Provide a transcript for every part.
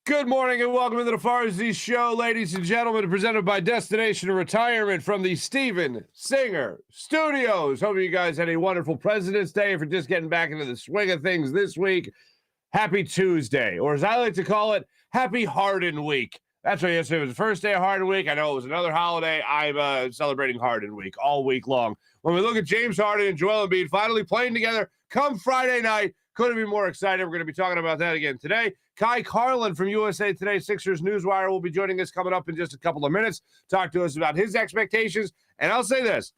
Good morning and welcome to the Farzy Show, ladies and gentlemen, presented by Destination Retirement from the Steven Singer Studios. Hope you guys had a wonderful President's Day. If you're just getting back into the swing of things this week, happy Tuesday, or as I like to call it, happy Harden Week. That's right, yesterday was the first day of Harden Week. I know it was another holiday. I'm celebrating Harden Week all week long. When we look at James Harden and Joel Embiid finally playing together come Friday night, couldn't be more excited. We're going to be talking about that again today. Kai Carlin from USA Today Sixers Newswire will be joining us coming up in just a couple of minutes. Talk to us about his expectations. And I'll say this,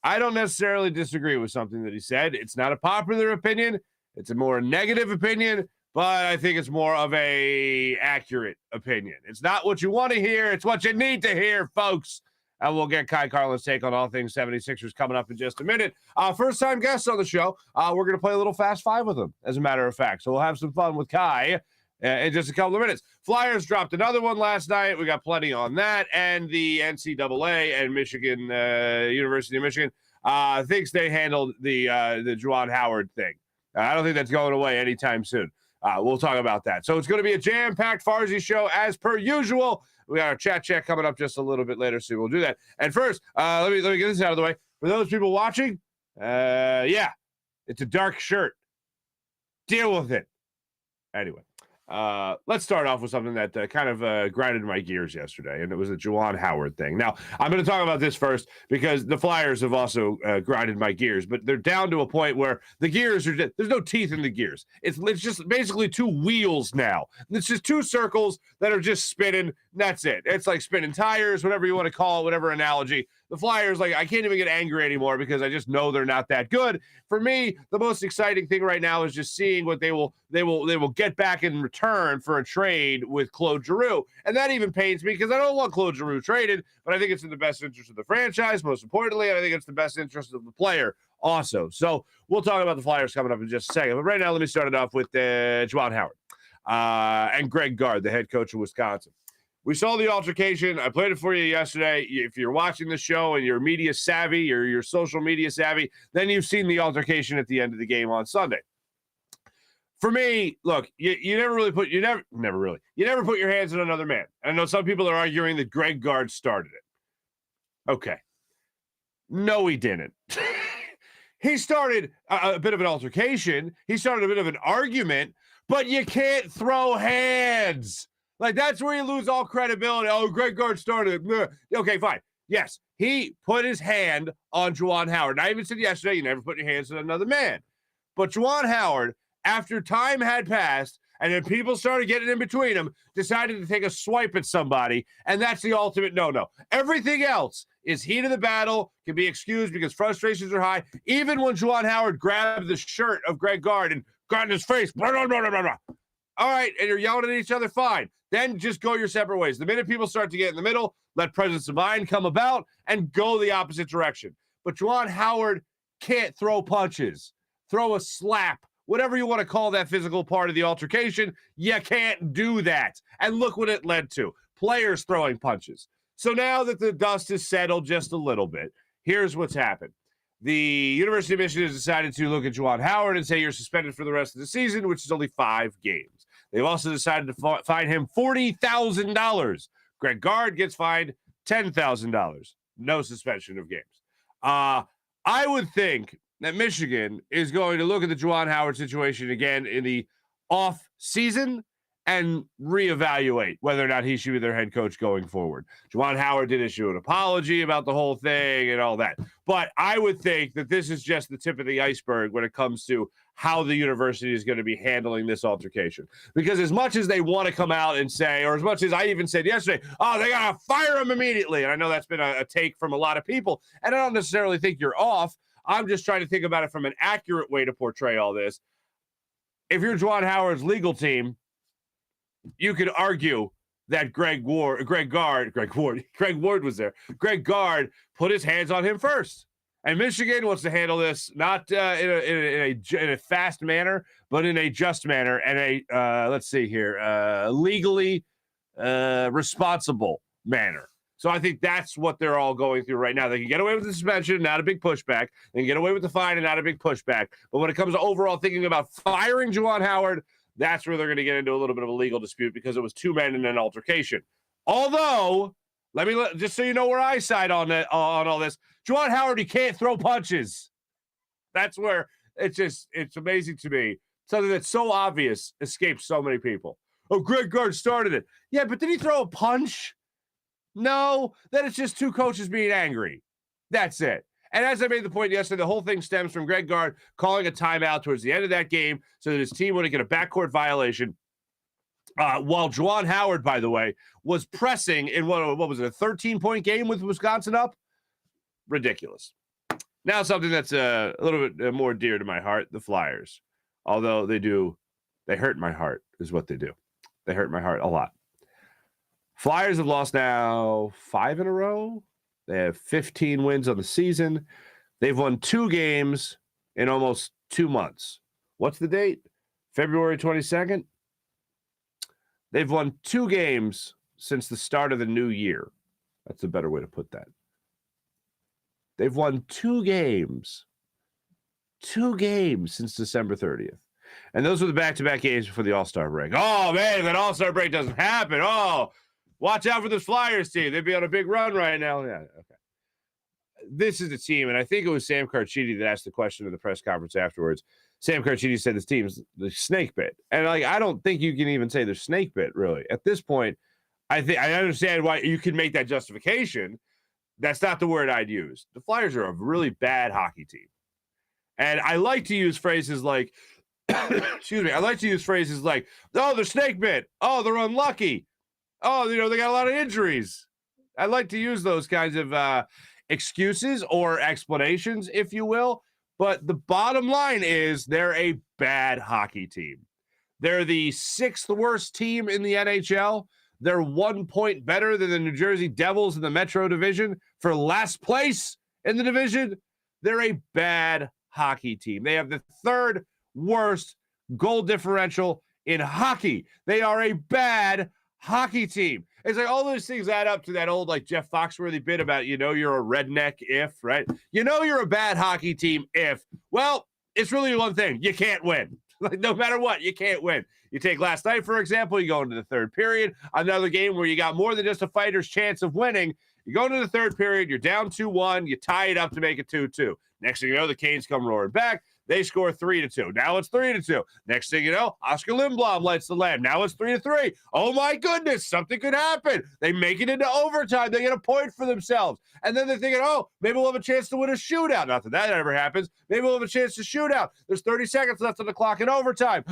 I don't necessarily disagree with something that he said. It's not a popular opinion. It's a more negative opinion, but I think it's more of a accurate opinion. It's not what you want to hear. It's what you need to hear, folks. And we'll get Kai Carlin's take on all things 76ers coming up in just a minute. First-time guest on the show. We're going to play a little Fast Five with him, as a matter of fact. So we'll have some fun with Kai in just a couple of minutes. Flyers dropped another one last night. We got plenty on that. And the NCAA and Michigan, University of Michigan, thinks they handled the Juwan Howard thing. I don't think that's going away anytime soon. We'll talk about that. So it's going to be a jam-packed Farzy show as per usual. We got our chat coming up just a little bit later, so we'll do that. And first, let me get this out of the way. For those people watching, yeah, it's a dark shirt. Deal with it. Anyway, let's start off with something that kind of grinded my gears yesterday, and it was the Juwan Howard thing. Now, I'm going to talk about this first because the Flyers have also grinded my gears, but they're down to a point where the gears are just, there's no teeth in the gears. It's just basically two wheels now. It's just two circles that are just spinning. That's it. It's like spinning tires, whatever you want to call it, whatever analogy. The Flyers, like, I can't even get angry anymore because I just know they're not that good. For me, the most exciting thing right now is just seeing what they will get back in return for a trade with Claude Giroux. And that even pains me because I don't want Claude Giroux traded, but I think it's in the best interest of the franchise, most importantly, and I think it's the best interest of the player also. So we'll talk about the Flyers coming up in just a second. But right now, let me start it off with Juwan Howard and Greg Gard, the head coach of Wisconsin. We saw the altercation. I played it for you yesterday. If you're watching the show and you're media savvy or you're social media savvy, then you've seen the altercation at the end of the game on Sunday. For me, look, you never put your hands on another man. I know some people are arguing that Greg Gard started it. Okay. No, he didn't. He started a bit of an altercation. He started a bit of an argument, but you can't throw hands. Like, that's where you lose all credibility. Oh, Greg Gard started it. Okay, fine. Yes, he put his hand on Juwan Howard. And I even said yesterday, you never put your hands on another man. But Juwan Howard, after time had passed, and then people started getting in between them, decided to take a swipe at somebody, and that's the ultimate no-no. Everything else is heat of the battle, can be excused because frustrations are high. Even when Juwan Howard grabbed the shirt of Greg Gard and got in his face, blah, blah, blah, blah, blah. All right, and you're yelling at each other, fine. Then just go your separate ways. The minute people start to get in the middle, let presence of mind come about and go the opposite direction. But Juwan Howard can't throw punches, throw a slap, whatever you want to call that physical part of the altercation. You can't do that. And look what it led to. Players throwing punches. So now that the dust has settled just a little bit, here's what's happened. The University of Michigan has decided to look at Juwan Howard and say you're suspended for the rest of the season, which is only 5 games. They've also decided to fine him $40,000. Greg Gard gets fined $10,000. No suspension of games. I would think that Michigan is going to look at the Juwan Howard situation again in the off season and reevaluate whether or not he should be their head coach going forward. Juwan Howard did issue an apology about the whole thing and all that. But I would think that this is just the tip of the iceberg when it comes to how the university is going to be handling this altercation. Because as much as they want to come out and say, or as much as I even said yesterday, oh, they got to fire him immediately. And I know that's been a take from a lot of people. And I don't necessarily think you're off. I'm just trying to think about it from an accurate way to portray all this. If you're Juwan Howard's legal team, you could argue that Greg Ward was there. Greg Gard put his hands on him first. And Michigan wants to handle this not in a fast manner, but in a just manner and a legally responsible manner. So I think that's what they're all going through right now. They can get away with the suspension, not a big pushback. They can get away with the fine and not a big pushback. But when it comes to overall thinking about firing Juwan Howard, that's where they're going to get into a little bit of a legal dispute because it was two men in an altercation. Although, just so you know where I side on all this, Juwan Howard, he can't throw punches. That's where it's amazing to me. Something that's so obvious escapes so many people. Oh, Greg Gard started it. Yeah, but did he throw a punch? No, then it's just two coaches being angry. That's it. And as I made the point yesterday, the whole thing stems from Greg Gard calling a timeout towards the end of that game so that his team wouldn't get a backcourt violation. While Juwan Howard, by the way, was pressing in what was it, a 13-point game with Wisconsin up? Ridiculous. Now something that's a little bit more dear to my heart, the Flyers. Although they hurt my heart is what they do. They hurt my heart a lot. Flyers have lost now 5 in a row. They have 15 wins on the season. They've won 2 games in almost 2 months. What's the date? February 22nd? They've won 2 games since the start of the new year. That's a better way to put that. They've won 2 games. 2 games since December 30th. And those were the back-to-back games before the All-Star break. Oh, man, if that All-Star break doesn't happen, watch out for this Flyers team. They'd be on a big run right now. Yeah, okay. This is the team, and I think it was Sam Carchidi that asked the question in the press conference afterwards. Sam Carchidi said this team's the snake bit. And I don't think you can even say they're snake bit, really. At this point, I understand why you can make that justification. That's not the word I'd use. The Flyers are a really bad hockey team. And I like to use phrases like, excuse me, oh, they're snake bit. Oh, they're unlucky. Oh, they got a lot of injuries. I like to use those kinds of excuses or explanations, if you will. But the bottom line is they're a bad hockey team. They're the 6th worst team in the NHL. They're 1 point better than the New Jersey Devils in the Metro Division for last place in the division. They're a bad hockey team. They have the 3rd worst goal differential in hockey. They are a bad hockey team. It's like all those things add up to that old Jeff Foxworthy bit about, you're a redneck if, right? You're a bad hockey team if. Well, it's really one thing. You can't win. No matter what, you can't win. You take last night, for example, you go into the 3rd period, another game where you got more than just a fighter's chance of winning. You go into the 3rd period, you're down 2-1, you tie it up to make it 2-2. Next thing you know, the Canes come roaring back. They score 3-2. Now it's 3-2. Next thing you know, Oscar Lindblom lights the lamp. Now it's 3-3. Oh my goodness, something could happen. They make it into overtime. They get a point for themselves. And then they're thinking, maybe we'll have a chance to win a shootout. Not that that ever happens. Maybe we'll have a chance to shoot out. There's 30 seconds left on the clock in overtime.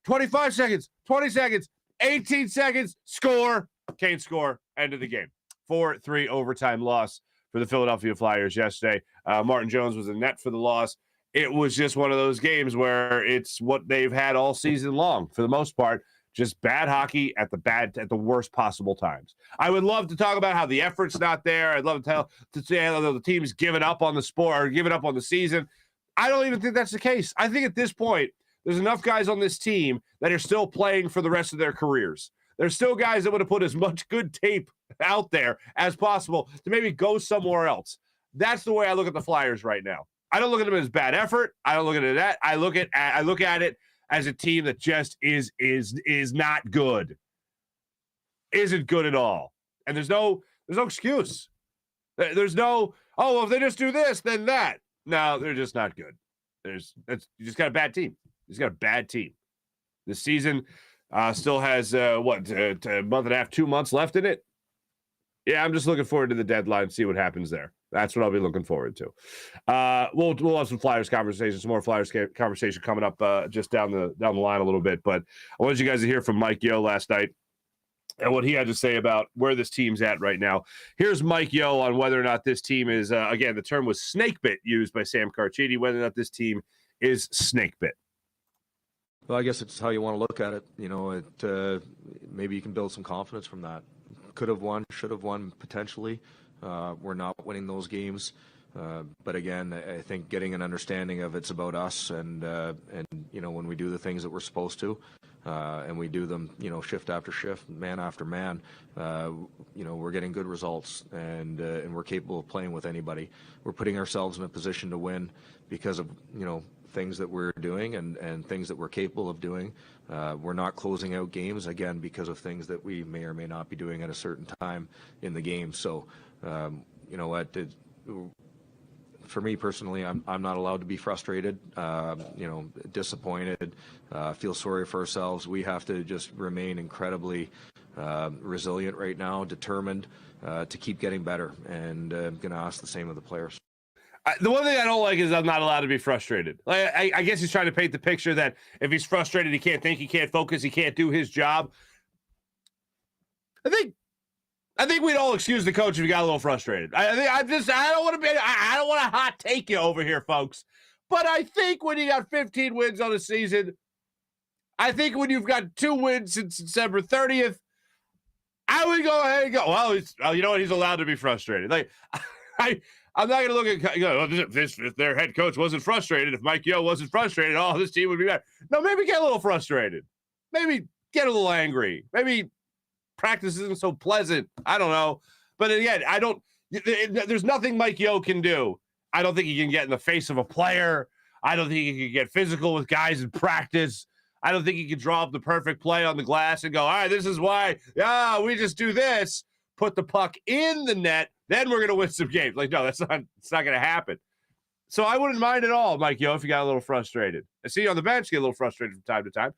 25 seconds, 20 seconds, 18 seconds, score. Canes score. End of the game. 4-3 overtime loss for the Philadelphia Flyers yesterday. Martin Jones was in net for the loss. It was just one of those games where it's what they've had all season long, for the most part, just bad hockey at the worst possible times. I would love to talk about how the effort's not there. I'd love to say how the team's given up on the sport or given up on the season. I don't even think that's the case. I think at this point, there's enough guys on this team that are still playing for the rest of their careers. There's still guys that would have put as much good tape out there as possible to maybe go somewhere else. That's the way I look at the Flyers right now. I don't look at them as bad effort. I don't look at it that. I look at it as a team that just is not good. Isn't good at all. And there's no excuse. There's no, if they just do this, then that. No, they're just not good. You just got a bad team. You just got a bad team. The season still has a month and a half, 2 months left in it. Yeah, I'm just looking forward to the deadline, see what happens there. That's what I'll be looking forward to. We'll have some Flyers conversation, some more Flyers conversation coming up just down the line a little bit. But I wanted you guys to hear from Mike Yeo last night and what he had to say about where this team's at right now. Here's Mike Yeo on whether or not this team is, again, the term was snake bit used by Sam Carchidi, whether or not this team is snake bit. Well, I guess it's how you want to look at it. Maybe you can build some confidence from that. Could have won, should have won potentially. We're not winning those games. But again, I think getting an understanding of it's about us and when we do the things that we're supposed to, and we do them, shift after shift, man after man, we're getting good results and we're capable of playing with anybody. We're putting ourselves in a position to win because of, things that we're doing and things that we're capable of doing. We're not closing out games, again, because of things that we may or may not be doing at a certain time in the game. So, you know what, for me personally, I'm not allowed to be frustrated, you know, disappointed, feel sorry for ourselves. We have to just remain incredibly resilient right now, determined to keep getting better, and I'm going to ask the same of the players. The one thing I don't like is I'm not allowed to be frustrated. Like, I guess he's trying to paint the picture that if he's frustrated, he can't think, he can't focus, he can't do his job. I think we'd all excuse the coach if he got a little frustrated. I don't want to hot take you over here, folks. But I think when you got 15 wins on a season, I think when you've got 2 wins since December 30th, I would go ahead and go, well, you know what? He's allowed to be frustrated. Like, I'm not going to look at, you know, if their head coach wasn't frustrated, if Mike Yeo wasn't frustrated, this team would be better. No, maybe get a little frustrated. Maybe get a little angry. Maybe practice isn't so pleasant. I don't know. But again, there's nothing Mike Yeo can do. I don't think he can get in the face of a player. I don't think he can get physical with guys in practice. I don't think he can draw up the perfect play on the glass and go, all right, this is why, we just do this, put the puck in the net, then we're going to win some games. Like, no, it's not going to happen. So I wouldn't mind at all, Mike Yeo, if you got a little frustrated. I see you on the bench get a little frustrated from time to time.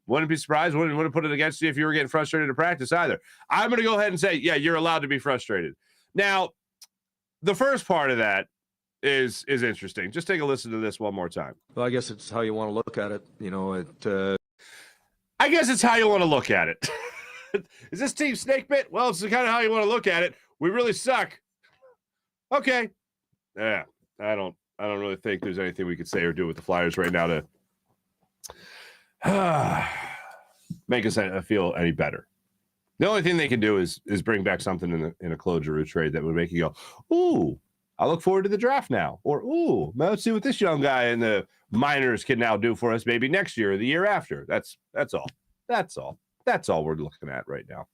Wouldn't be surprised. Wouldn't put it against you if you were getting frustrated in practice either. I'm going to go ahead and say, yeah, you're allowed to be frustrated. Now, the first part of that is interesting. Just take a listen to this one more time. Well, I guess it's how you want to look at it. You know, I guess it's how you want to look at it. Is this team snake bit? Well, it's kind of how you want to look at it. We really suck. Okay. Yeah, I don't really think there's anything we could say or do with the Flyers right now to make us feel any better. The only thing they can do is bring back something in a Claude Giroux trade that would make you go, ooh, I look forward to the draft now. Or, ooh, let's see what this young guy in the minors can now do for us maybe next year or the year after. That's all. That's all. That's all we're looking at right now.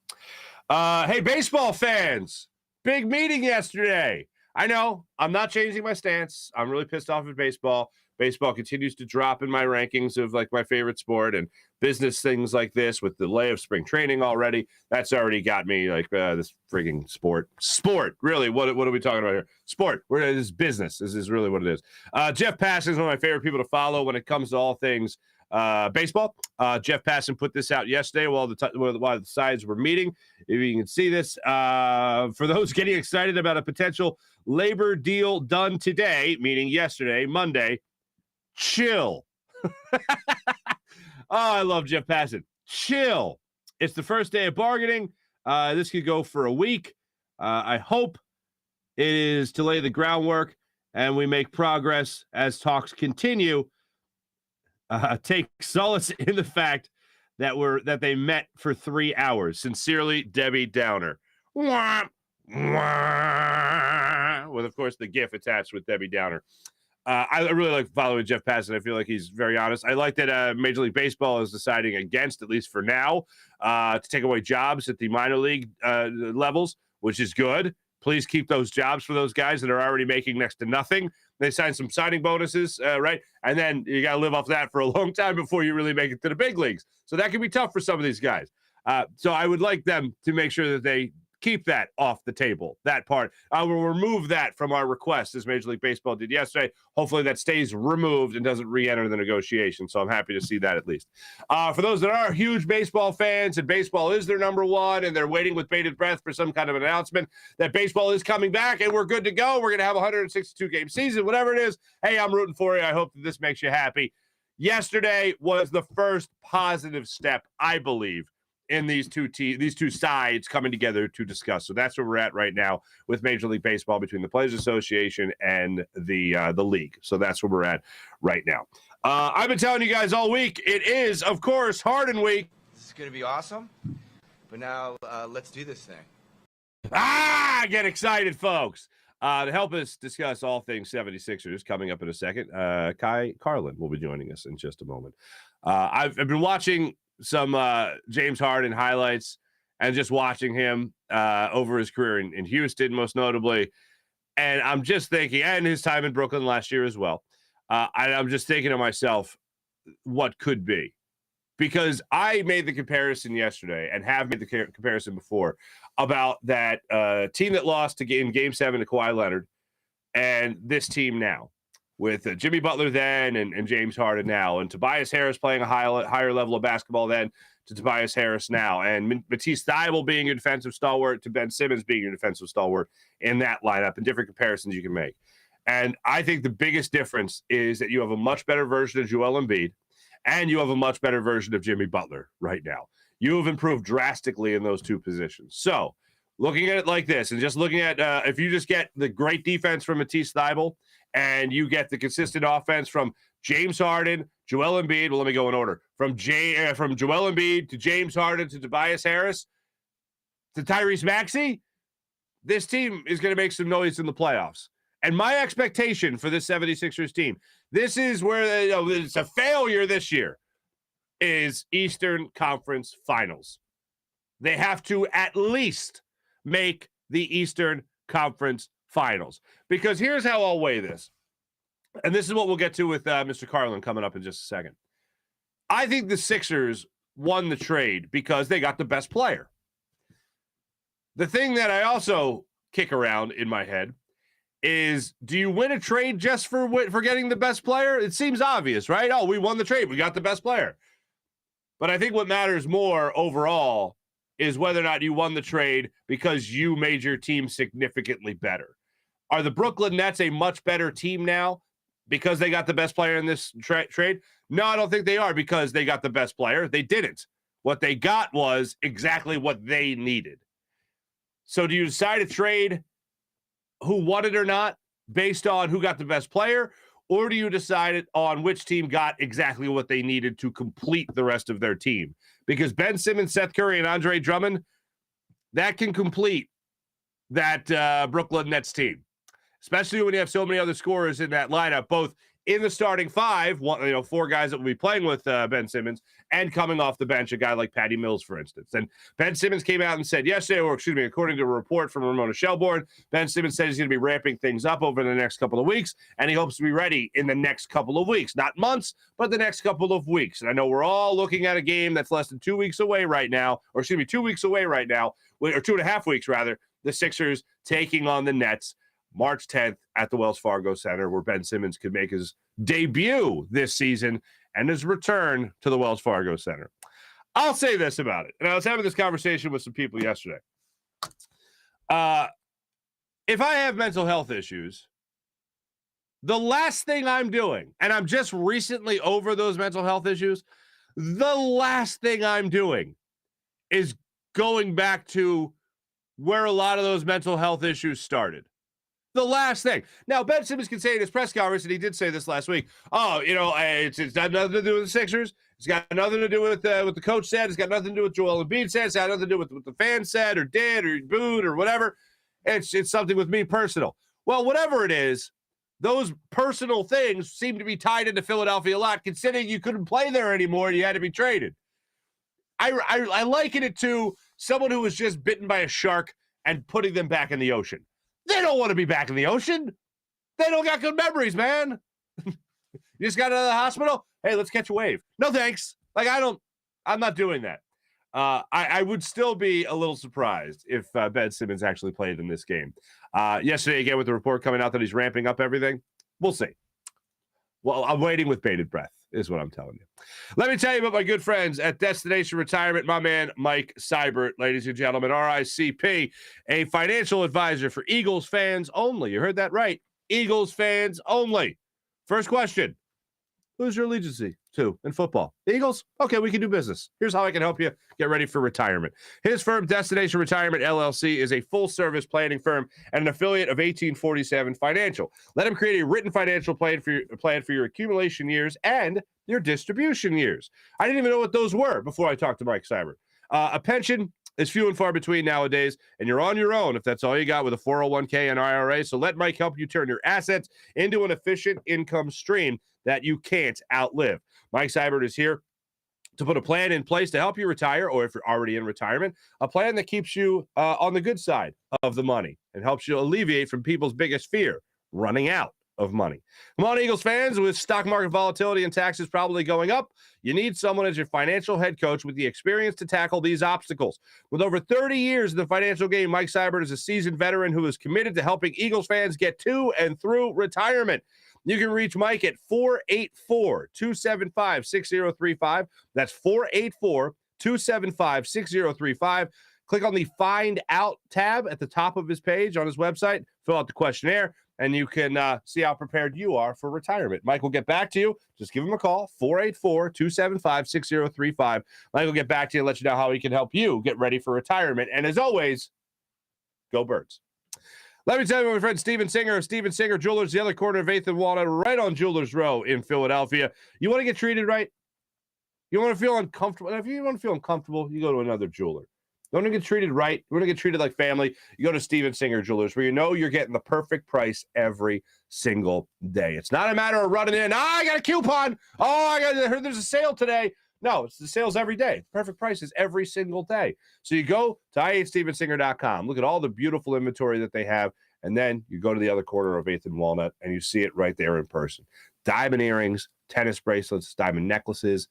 Hey, baseball fans, big meeting yesterday. I know I'm not changing my stance. I'm really pissed off at baseball. Baseball continues to drop in my rankings of like my favorite sport, and business things like this with the delay of spring training already. That's already got me like this frigging sport. Really? What are we talking about here? Sport. This is business. This is really what it is. Jeff Passan is one of my favorite people to follow when it comes to all things baseball. Jeff Passan put this out yesterday while the sides were meeting. If you can see this, for those getting excited about a potential labor deal done today, meaning yesterday, Monday, chill. I love Jeff Passan. Chill. It's the first day of bargaining. This could go for a week. I hope it is to lay the groundwork and we make progress as talks continue. Take solace in the fact that they met for 3 hours. Sincerely, Debbie Downer. Wah, wah, with, of course, the GIF attached with Debbie Downer. I really like following Jeff Passan. I feel like he's very honest. I like that Major League Baseball is deciding against, at least for now, to take away jobs at the minor league levels, which is good. Please keep those jobs for those guys that are already making next to nothing. They signed some signing bonuses, right? And then you got to live off that for a long time before you really make it to the big leagues. So that can be tough for some of these guys. So I would like them to make sure that they keep that off the table, that part. I will remove that from our request, as Major League Baseball did yesterday. Hopefully that stays removed and doesn't re-enter the negotiation. So I'm happy to see that at least. For those that are huge baseball fans and baseball is their number one and they're waiting with bated breath for some kind of an announcement that baseball is coming back and we're good to go, we're going to have a 162-game season, whatever it is. Hey, I'm rooting for you. I hope that this makes you happy. Yesterday was the first positive step, I believe, in these two sides coming together to discuss. So that's where we're at right now with Major League Baseball, between the Players Association and the league. So that's where we're at right now. I've been telling you guys all week, it is, of course, Harden week. This is going to be awesome. But now let's do this thing. Get excited, folks. To help us discuss all things 76ers coming up in a second, Kai Carlin will be joining us in just a moment. I've been watching some James Harden highlights and just watching him over his career in Houston, most notably. And I'm just thinking, and his time in Brooklyn last year as well. I'm just thinking to myself, what could be? Because I made the comparison yesterday and have made the comparison before about that team that lost in Game 7 to Kawhi Leonard and this team now with Jimmy Butler then and James Harden now, and Tobias Harris playing a higher level of basketball then to Tobias Harris now, and Matisse Thybulle being your defensive stalwart to Ben Simmons being your defensive stalwart in that lineup, and different comparisons you can make. And I think the biggest difference is that you have a much better version of Joel Embiid, and you have a much better version of Jimmy Butler right now. You have improved drastically in those two positions. So looking at it like this, and just looking at if you just get the great defense from Matisse Thybulle, and you get the consistent offense from James Harden, Joel Embiid. Well, let me go in order. From Joel Embiid to James Harden to Tobias Harris to Tyrese Maxey, this team is going to make some noise in the playoffs. And my expectation for this 76ers team, this is where it's a failure this year, is Eastern Conference Finals. They have to at least make the Eastern Conference Finals. Because here's how I'll weigh this. And this is what we'll get to with Mr. Carlin coming up in just a second. I think the Sixers won the trade because they got the best player. The thing that I also kick around in my head is, do you win a trade just for getting the best player? It seems obvious, right? Oh, we won the trade. We got the best player. But I think what matters more overall is whether or not you won the trade because you made your team significantly better. Are the Brooklyn Nets a much better team now because they got the best player in this trade? No, I don't think they are because they got the best player. They didn't. What they got was exactly what they needed. So do you decide to trade who won it or not based on who got the best player, or do you decide it on which team got exactly what they needed to complete the rest of their team? Because Ben Simmons, Seth Curry, and Andre Drummond, that can complete that Brooklyn Nets team, especially when you have so many other scorers in that lineup, both in the starting five, four guys that will be playing with Ben Simmons, and coming off the bench, a guy like Patty Mills, for instance. And Ben Simmons came out and said yesterday, according to a report from Ramona Shelbourne, Ben Simmons said he's going to be ramping things up over the next couple of weeks, and he hopes to be ready in the next couple of weeks. Not months, but the next couple of weeks. And I know we're all looking at a game that's less than 2 weeks away right now, or 2 weeks away right now, or 2.5 weeks, rather, the Sixers taking on the Nets March 10th at the Wells Fargo Center, where Ben Simmons could make his debut this season and his return to the Wells Fargo Center. I'll say this about it, and I was having this conversation with some people yesterday. If I have mental health issues, the last thing I'm doing, and I'm just recently over those mental health issues, the last thing I'm doing is going back to where a lot of those mental health issues started. The last thing. Now, Ben Simmons can say in his press conference, and he did say this last week, it's got nothing to do with the Sixers. It's got nothing to do with what the coach said. It's got nothing to do with Joel Embiid said. It's got nothing to do with what the fans said or did or booed or whatever. It's something with me personal. Well, whatever it is, those personal things seem to be tied into Philadelphia a lot, considering you couldn't play there anymore and you had to be traded. I liken it to someone who was just bitten by a shark and putting them back in the ocean. They don't want to be back in the ocean. They don't got good memories, man. You just got out of the hospital. Hey, let's catch a wave. No, thanks. I'm not doing that. I would still be a little surprised if Ben Simmons actually played in this game. Yesterday, again, with the report coming out that he's ramping up everything, we'll see. Well, I'm waiting with bated breath, is what I'm telling you. Let me tell you about my good friends at Destination Retirement, my man, Mike Seibert, ladies and gentlemen, RICP, a financial advisor for Eagles fans only. You heard that right. Eagles fans only. First question. Who's your allegiance to in football? The Eagles? Okay, we can do business. Here's how I can help you get ready for retirement. His firm, Destination Retirement LLC, is a full-service planning firm and an affiliate of 1847 Financial. Let him create a written financial plan for your accumulation years and your distribution years. I didn't even know what those were before I talked to Mike Seibert. A pension is few and far between nowadays, and you're on your own if that's all you got with a 401k and IRA. So let Mike help you turn your assets into an efficient income stream that you can't outlive. Mike Seibert is here to put a plan in place to help you retire, or if you're already in retirement, a plan that keeps you on the good side of the money and helps you alleviate from people's biggest fear, running out of money. Come on, Eagles fans, with stock market volatility and taxes probably going up, you need someone as your financial head coach with the experience to tackle these obstacles. With over 30 years in the financial game, Mike Seibert is a seasoned veteran who is committed to helping Eagles fans get to and through retirement. You can reach Mike at 484-275-6035. That's 484-275-6035. Click on the Find Out tab at the top of his page on his website. Fill out the questionnaire, and you can see how prepared you are for retirement. Mike will get back to you. Just give him a call, 484-275-6035. Mike will get back to you and let you know how he can help you get ready for retirement. And as always, go Birds. Let me tell you, my friend Steven Singer of Steven Singer Jewelers, the other corner of 8th and Walnut, right on Jewelers Row in Philadelphia. You want to get treated right? You want to feel uncomfortable? If you want to feel uncomfortable, you go to another jeweler. You want to get treated right? You want to get treated like family? You go to Steven Singer Jewelers, where you know you're getting the perfect price every single day. It's not a matter of running in, I got a coupon. I heard there's a sale today. No, it's the sales every day. Perfect prices every single day. So you go to IHateStevenSinger.com. Look at all the beautiful inventory that they have. And then you go to the other corner of 8th and Walnut, and you see it right there in person. Diamond earrings, tennis bracelets, diamond necklaces,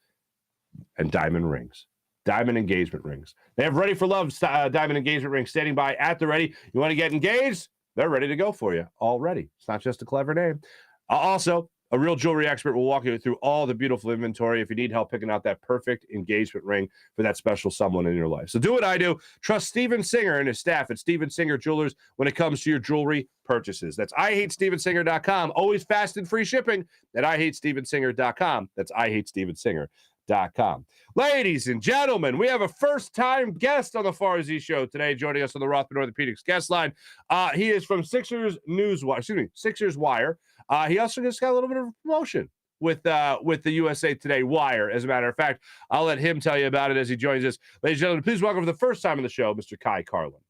and diamond rings. Diamond engagement rings. They have Ready for Love diamond engagement rings standing by at the ready. You want to get engaged? They're ready to go for you already. It's not just a clever name. Also, a real jewelry expert will walk you through all the beautiful inventory if you need help picking out that perfect engagement ring for that special someone in your life. So do what I do. Trust Steven Singer and his staff at Steven Singer Jewelers when it comes to your jewelry purchases. That's IHateStevenSinger.com. Always fast and free shipping at IHateStevenSinger.com. That's IHateStevenSinger.com. Ladies and gentlemen, we have a first-time guest on the Farzy Show today, joining us on the Rothman Orthopaedics guest line. He is from Sixers Wire. He also just got a little bit of a promotion with the USA Today Wire. As a matter of fact, I'll let him tell you about it as he joins us. Ladies and gentlemen, please welcome for the first time on the show, Mr. Kai Carlin.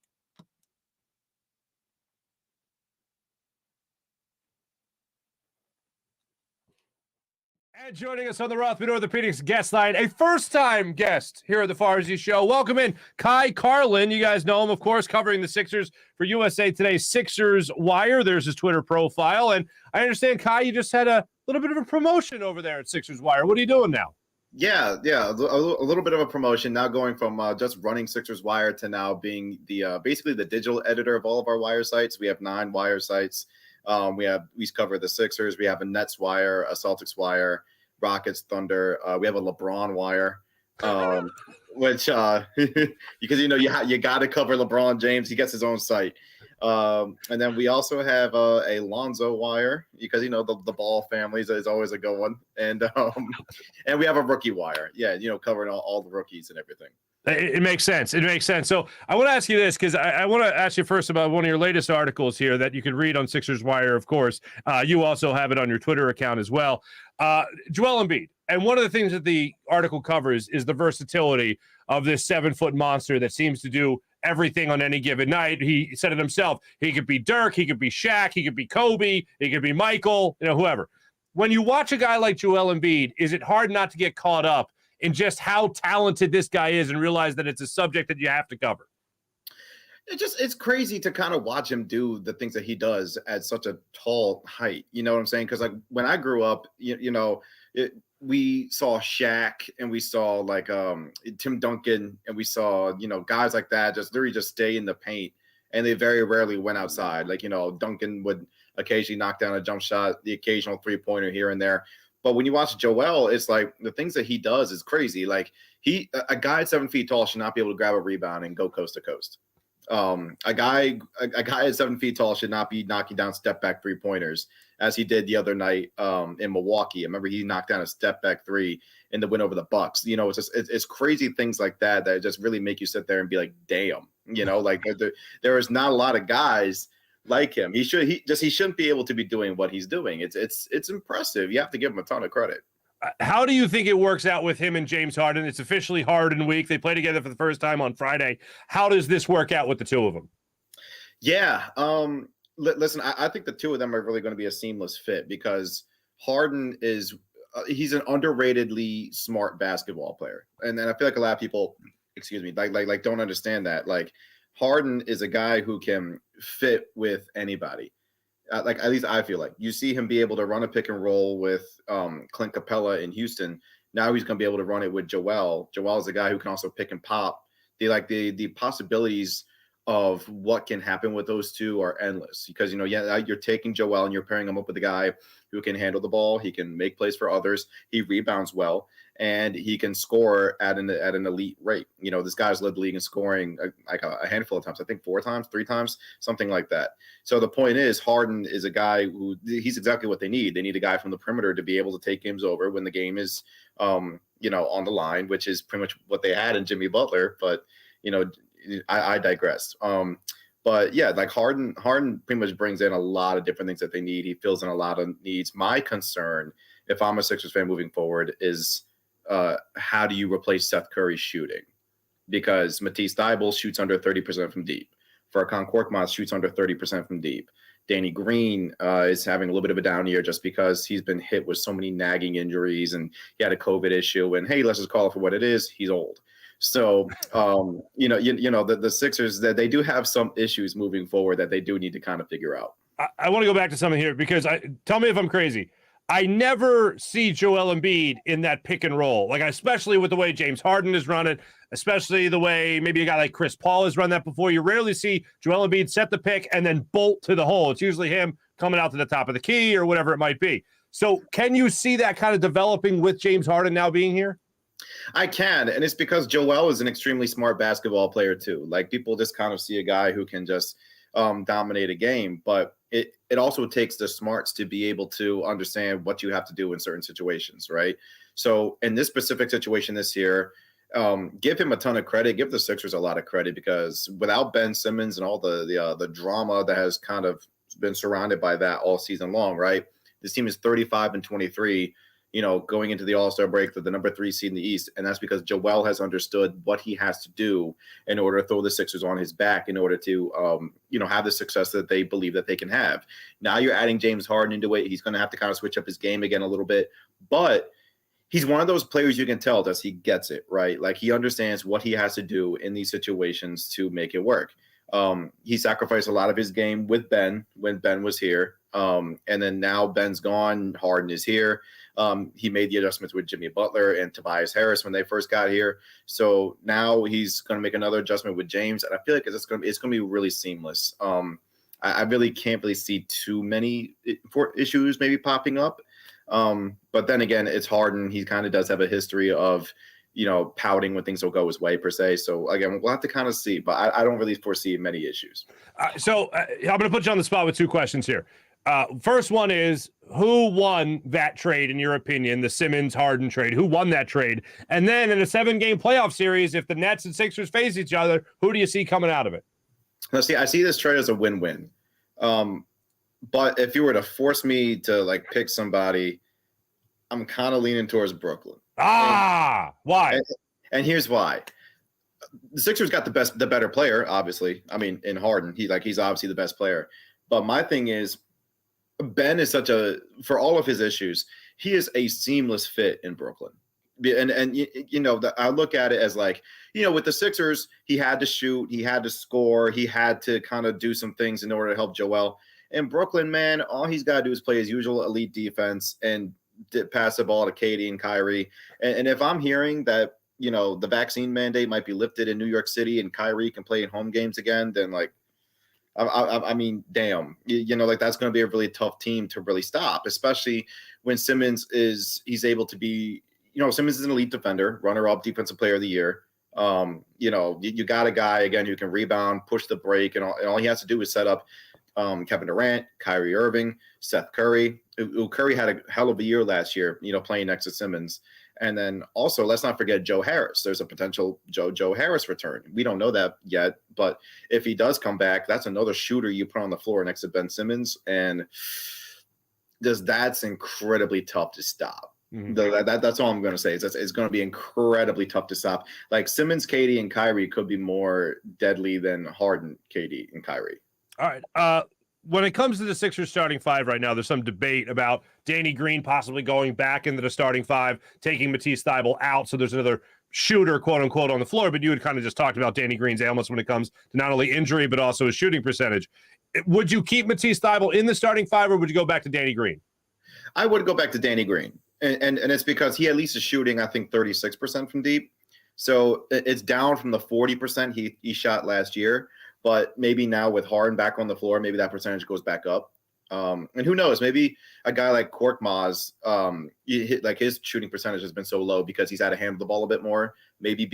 And joining us on the Rothman Orthopaedics guest line, a first-time guest here at the Farzy Show. Welcome in Kai Carlin. You guys know him, of course, covering the Sixers for USA Today's Sixers Wire. There's his Twitter profile. And I understand, Kai, you just had a little bit of a promotion over there at Sixers Wire. What are you doing now? Yeah, a little bit of a promotion, now going from just running Sixers Wire to now being the basically the digital editor of all of our Wire sites. We have 9 Wire sites. We cover the Sixers. We have a Nets Wire, a Celtics Wire, Rockets, Thunder. We have a LeBron Wire, which because you got to cover LeBron James. He gets his own site. And then we also have a Lonzo Wire, because the Ball family is always a good one, and we have a Rookie Wire. Yeah, covering all the rookies and everything. It makes sense. It makes sense. So I want to ask you this, because I want to ask you first about one of your latest articles here that you can read on Sixers Wire, of course. You also have it on your Twitter account as well. Joel Embiid. And one of the things that the article covers is the versatility of this 7-foot monster that seems to do everything on any given night. He said it himself. He could be Dirk. He could be Shaq. He could be Kobe. He could be Michael, whoever. When you watch a guy like Joel Embiid, is it hard not to get caught up in just how talented this guy is and realize that it's a subject that you have to cover? It's crazy to kind of watch him do the things that he does at such a tall height. You know what I'm saying? Because like when I grew up, we saw Shaq and we saw like Tim Duncan, and we saw guys like that just literally just stay in the paint, and they very rarely went outside. Like Duncan would occasionally knock down a jump shot, the occasional 3-pointer here and there. But when you watch Joel, it's like the things that he does is crazy. Like a guy at 7 feet tall should not be able to grab a rebound and go coast to coast. A guy at 7 feet tall should not be knocking down step back 3-pointers as he did the other night in Milwaukee. I remember he knocked down a step back 3 in the win over the Bucks. It's crazy things like that just really make you sit there and be like, damn. Like there is not a lot of guys like him. He shouldn't be able to be doing what he's doing. It's impressive. You have to give him a ton of credit. How do you think it works out with him and James Harden? It's officially Harden week. They play together for the first time on Friday. How does this work out with the two of them? Yeah. Listen, I think the two of them are really going to be a seamless fit, because Harden he's an underratedly smart basketball player. And then I feel like a lot of people, like don't understand that. Like Harden is a guy who can fit with anybody. like at least I feel like you see him be able to run a pick and roll with Clint Capella in Houston. Now he's going to be able to run it with Joel. Joel is a guy who can also pick and pop. The possibilities of what can happen with those two are endless because, you're taking Joel and you're pairing him up with a guy who can handle the ball. He can make plays for others. He rebounds well, and he can score at an elite rate. This guy's led the league in scoring a handful of times. I think 4 times, 3 times, something like that. So the point is, Harden is a guy who he's exactly what they need. They need a guy from the perimeter to be able to take games over when the game is, on the line, which is pretty much what they had in Jimmy Butler. But, I digress. But yeah, like Harden pretty much brings in a lot of different things that they need. He fills in a lot of needs. My concern, if I'm a Sixers fan moving forward, is how do you replace Seth Curry's shooting? Because Matisse Thybulle shoots under 30% from deep. Furkan Korkmaz shoots under 30% from deep. Danny Green is having a little bit of a down year just because he's been hit with so many nagging injuries and he had a COVID issue. And hey, let's just call it for what it is. He's old. So, the Sixers, that they do have some issues moving forward that they do need to kind of figure out. I want to go back to something here because tell me if I'm crazy. I never see Joel Embiid in that pick and roll, like especially with the way James Harden is running, especially the way maybe a guy like Chris Paul has run that before. You rarely see Joel Embiid set the pick and then bolt to the hole. It's usually him coming out to the top of the key or whatever it might be. So can you see that kind of developing with James Harden now being here? I can, and it's because Joel is an extremely smart basketball player too. Like people just kind of see a guy who can just dominate a game, but it also takes the smarts to be able to understand what you have to do in certain situations, right? So in this specific situation this year, give him a ton of credit. Give the Sixers a lot of credit because without Ben Simmons and all the drama that has kind of been surrounded by that all season long, right? This team is 35-23. Going into the All-Star break, the number 3 seed in the East. And that's because Joel has understood what he has to do in order to throw the Sixers on his back in order to, have the success that they believe that they can have. Now you're adding James Harden into it. He's going to have to kind of switch up his game again a little bit. But he's one of those players you can tell that he gets it, right? Like he understands what he has to do in these situations to make it work. He sacrificed a lot of his game with Ben when Ben was here. And then now Ben's gone. Harden is here. He made the adjustments with Jimmy Butler and Tobias Harris when they first got here. So now he's going to make another adjustment with James. And I feel like it's going to be really seamless. I really can't really see too many issues maybe popping up. But then again, it's Harden. He kind of does have a history of, pouting when things don't go his way per se. So again, we'll have to kind of see, but I don't really foresee many issues. So I'm going to put you on the spot with 2 questions here. First one is, who won that trade, in your opinion, the Simmons-Harden trade? Who won that trade? And then in a 7-game playoff series, if the Nets and Sixers face each other, who do you see coming out of it? Now, see, I see this trade as a win-win. But if you were to force me to, pick somebody, I'm kind of leaning towards Brooklyn. Why? And here's why. The Sixers got the better player, obviously. I mean, in Harden, he's obviously the best player. But my thing is, Ben is for all of his issues, he is a seamless fit in Brooklyn. And I look at it as with the Sixers, he had to shoot, he had to score, he had to kind of do some things in order to help Joel. In Brooklyn, man, all he's got to do is play his usual elite defense and pass the ball to KD and Kyrie. And if I'm hearing that, the vaccine mandate might be lifted in New York City and Kyrie can play in home games again, then I mean, damn, that's going to be a really tough team to really stop, especially when he's able to be, Simmons is an elite defender, runner-up defensive player of the year. You got a guy, again, who can rebound, push the break, and all he has to do is set up Kevin Durant, Kyrie Irving, Seth Curry. Curry had a hell of a year last year, playing next to Simmons. And then also, let's not forget Joe Harris. There's a potential Joe Harris return. We don't know that yet, but if he does come back, that's another shooter you put on the floor next to Ben Simmons, and that's incredibly tough to stop. Mm-hmm. That's all I'm going to say. It's going to be incredibly tough to stop. Like Simmons, KD, and Kyrie could be more deadly than Harden, KD, and Kyrie. All right. When it comes to the Sixers starting 5 right now, there's some debate about Danny Green possibly going back into the starting 5, taking Matisse Thybulle out. So there's another shooter, quote unquote, on the floor, but you had kind of just talked about Danny Green's ailments when it comes to not only injury, but also his shooting percentage. Would you keep Matisse Thybulle in the starting five, or would you go back to Danny Green? I would go back to Danny Green. And it's because he at least is shooting, I think, 36% from deep. So it's down from the 40% he shot last year. But maybe now with Harden back on the floor, maybe that percentage goes back up. And who knows? Maybe a guy like Korkmaz, like his shooting percentage has been so low because he's had to handle the ball a bit more. Maybe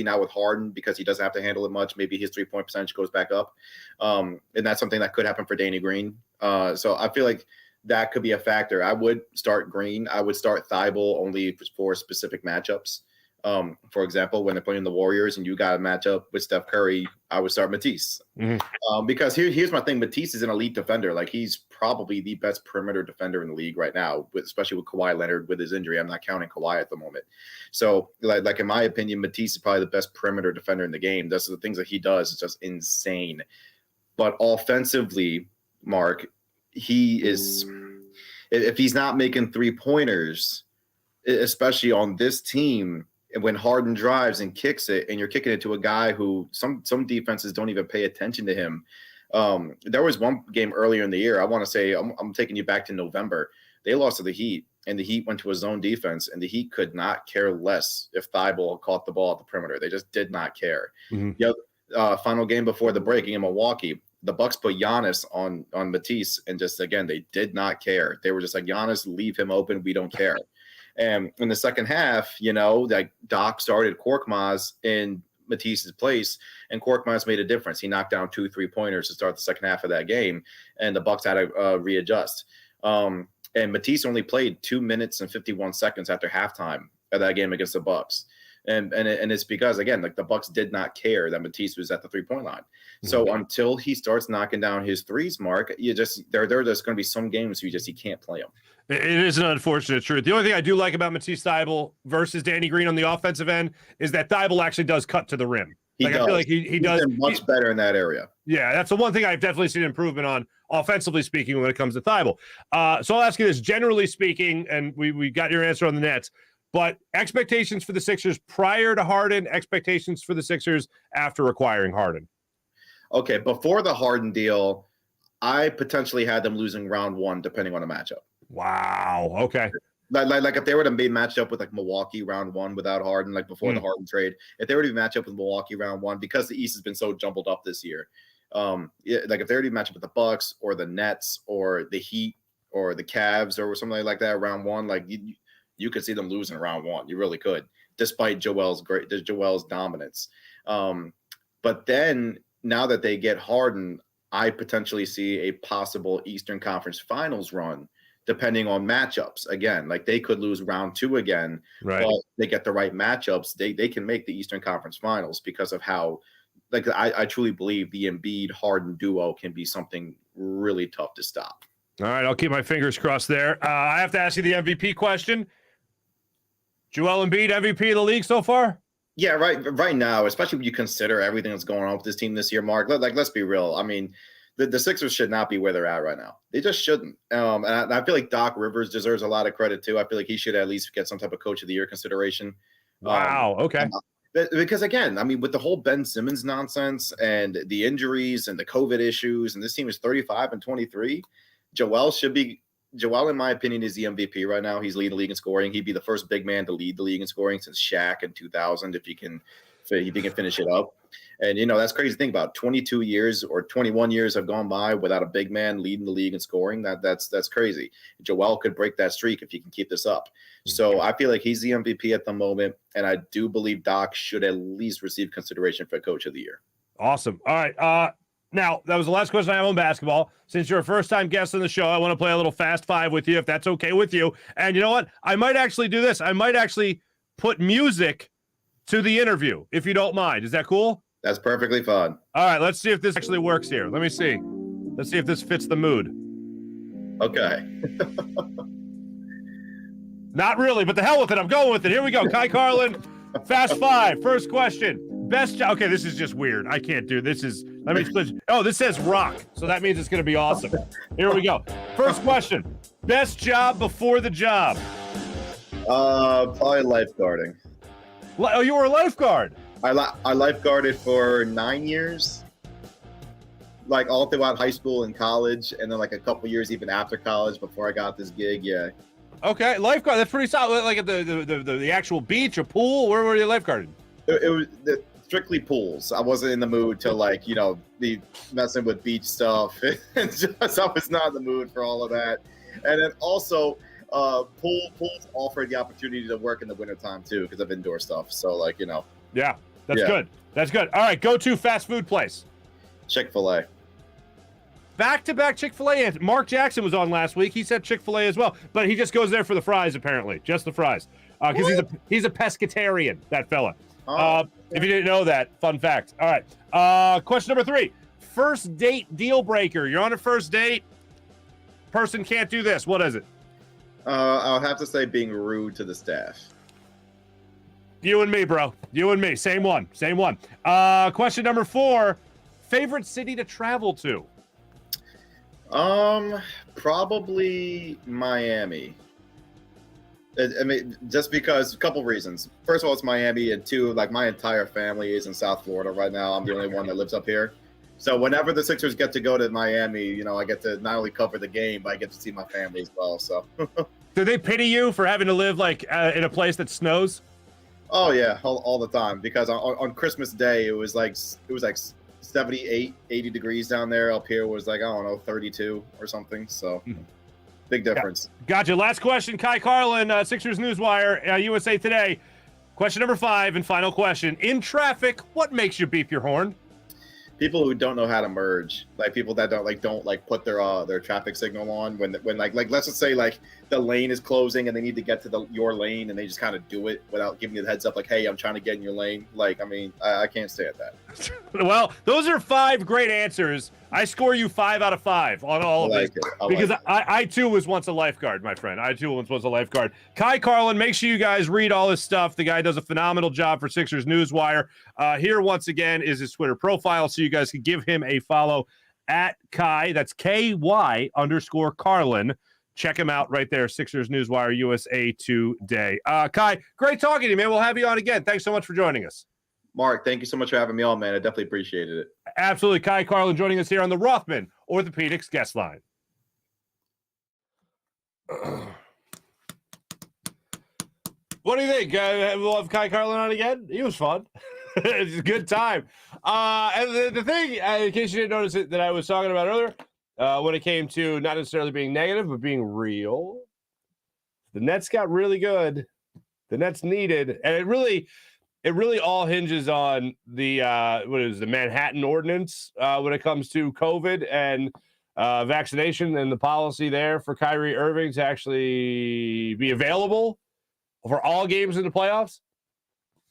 now with Harden, because he doesn't have to handle it much, maybe his 3-point percentage goes back up. And that's something that could happen for Danny Green. So I feel like that could be a factor. I would start Green. I would start Thybulle only for specific matchups. For example, when they're playing the Warriors and you got a matchup with Steph Curry, I would start Matisse. Because here's my thing. Matisse is an elite defender. Like, he's probably the best perimeter defender in the league right now, especially with Kawhi Leonard with his injury. I'm not counting Kawhi at the moment. So, like in my opinion, Matisse is probably the best perimeter defender in the game. Those are the things that he does. It's just insane. But offensively, Mark, he is – if he's not making three-pointers, especially on this team – when Harden drives and kicks it, and you're kicking it to a guy who some defenses don't even pay attention to him. There was one game earlier in the year. I want to say I'm taking you back to November. They lost to the Heat, and the Heat went to a zone defense, and the Heat could not care less if Thybulle caught the ball at the perimeter. They just did not care. Final game before the break in Milwaukee, the Bucks put Giannis on Matisse, and just again they did not care. They were just like, Giannis, leave him open. We don't care. And in the second half, like Doc started Korkmaz in Matisse's place, and Korkmaz made a difference. He knocked down 2 3-pointers to start the second half of that game, and the Bucks had to readjust. And Matisse only played 2 minutes and 51 seconds after halftime of that game against the Bucks. And it's because, again, like the Bucks did not care that Matisse was at the 3-point line. So until he starts knocking down his threes, Mark, there are just going to be some games where he can't play them. It is an unfortunate truth. The only thing I do like about Matisse Thybulle versus Danny Green on the offensive end is that Thybulle actually does cut to the rim. I feel like he does much better in that area. Yeah, that's the one thing I've definitely seen improvement on, offensively speaking, when it comes to Thybulle. So I'll ask you this, generally speaking, and we got your answer on the Nets, but expectations for the Sixers prior to Harden, expectations for the Sixers after acquiring Harden. Okay, before the Harden deal, I potentially had them losing round 1 depending on the matchup. Wow. Okay. Like if they would have made matched up with like Milwaukee round 1 without Harden, like before the Harden trade, if they were to match up with Milwaukee round 1, because the East has been so jumbled up this year, like if they were to match up with the Bucks or the Nets or the Heat or the Cavs or something like that round 1, like you could see them losing round 1. You really could, despite Joel's dominance. But then now that they get Harden, I potentially see a possible Eastern Conference Finals run, depending on matchups. Again, like they could lose round 2 again, right? But they get the right matchups. They can make the Eastern Conference Finals because of how, like I truly believe the Embiid Harden duo can be something really tough to stop. All right, I'll keep my fingers crossed there. I have to ask you the MVP question. Joel Embiid, MVP of the league so far? Yeah, right now, especially when you consider everything that's going on with this team this year, Mark. Let's be real. I mean, the Sixers should not be where they're at right now. They just shouldn't. And I feel like Doc Rivers deserves a lot of credit too. I feel like he should at least get some type of Coach of the Year consideration. Wow. Okay. Because again, I mean, with the whole Ben Simmons nonsense and the injuries and the COVID issues, and this team is 35-23, Joel, in my opinion, is the MVP right now. He's leading the league in scoring. He'd be the first big man to lead the league in scoring since Shaq in 2000, if he can finish it up. And, that's crazy to think about. 22 years or 21 years have gone by without a big man leading the league in scoring. That's crazy. Joel could break that streak if he can keep this up. So I feel like he's the MVP at the moment, and I do believe Doc should at least receive consideration for Coach of the Year. Awesome. All right. Now, that was the last question I have on basketball. Since you're a first-time guest on the show, I want to play a little Fast Five with you, if that's okay with you. And you know what? I might actually do this. I might actually put music to the interview, if you don't mind. Is that cool? That's perfectly fine. All right, let's see if this actually works here. Let me see. Let's see if this fits the mood. Okay. Not really, but the hell with it. I'm going with it. Here we go. Kai Carlin, Fast Five. First question. Best job. Okay, this is just weird. I can't do this. Let me split. Oh, this says rock, so that means it's going to be awesome. Here we go. First question. Best job before the job. Probably lifeguarding. Oh, you were a lifeguard. I lifeguarded for 9 years, like all throughout high school and college, and then like a couple years even after college before I got this gig. Yeah. Okay, lifeguard. That's pretty solid. Like at the actual beach, a pool. Where were you lifeguarding? It was strictly pools. I wasn't in the mood to like be messing with beach stuff. And just, I was not in the mood for all of that. And then also, pools offer the opportunity to work in the wintertime too because of indoor stuff. So like Yeah, that's good. That's good. All right, go to fast food place. Chick-fil-A. Back-to-back Chick-fil-A. Marc Jackson was on last week. He said Chick-fil-A as well, but he just goes there for the fries apparently, just the fries, because he's a pescatarian. That fella. If you didn't know that, fun fact. All right. Question number 3. First date deal breaker. You're on a first date. Person can't do this. What is it? I'll have to say being rude to the staff. You and me, bro. You and me. Same one. Same one. Question number 4. Favorite city to travel to? Probably Miami. I mean, just because a couple reasons. First of all, it's Miami, and 2, like my entire family is in South Florida right now. I'm the only one that lives up here. So whenever the Sixers get to go to Miami, I get to not only cover the game, but I get to see my family as well. So. Do they pity you for having to live like in a place that snows? Oh yeah, all the time. Because on Christmas Day, it was like 78, 80 degrees down there. Up here was like, I don't know, 32 or something. So big difference. Yeah. Gotcha. Last question, Kai Carlin, Sixers Newswire, USA Today. Question number 5 and final question. In traffic, what makes you beep your horn? People who don't know how to merge, like people that don't put their traffic signal on when let's just say like the lane is closing and they need to get to your lane and they just kind of do it without giving you the heads up like, hey, I'm trying to get in your lane. Like, I mean, I can't stay at that. Well, those are 5 great answers. I score you 5 out of 5 on all of these because I too was once a lifeguard, my friend. I too once was a lifeguard. Kai Carlin, make sure you guys read all his stuff. The guy does a phenomenal job for Sixers Newswire. Here once again is his Twitter profile, so you guys can give him a follow at Kai. That's KY_Carlin. Check him out right there. Sixers Newswire USA Today. Kai, great talking to you, man. We'll have you on again. Thanks so much for joining us. Mark, thank you so much for having me on, man. I definitely appreciated it. Absolutely. Kai Carlin joining us here on the Rothman Orthopaedics guest line. What do you think? We'll have Kai Carlin on again? He was fun. It's a good time. And the thing, in case you didn't notice it, that I was talking about earlier, when it came to not necessarily being negative, but being real, the Nets got really good. The Nets needed, and it really all hinges on the the Manhattan Ordinance when it comes to COVID and vaccination and the policy there for Kyrie Irving to actually be available for all games in the playoffs.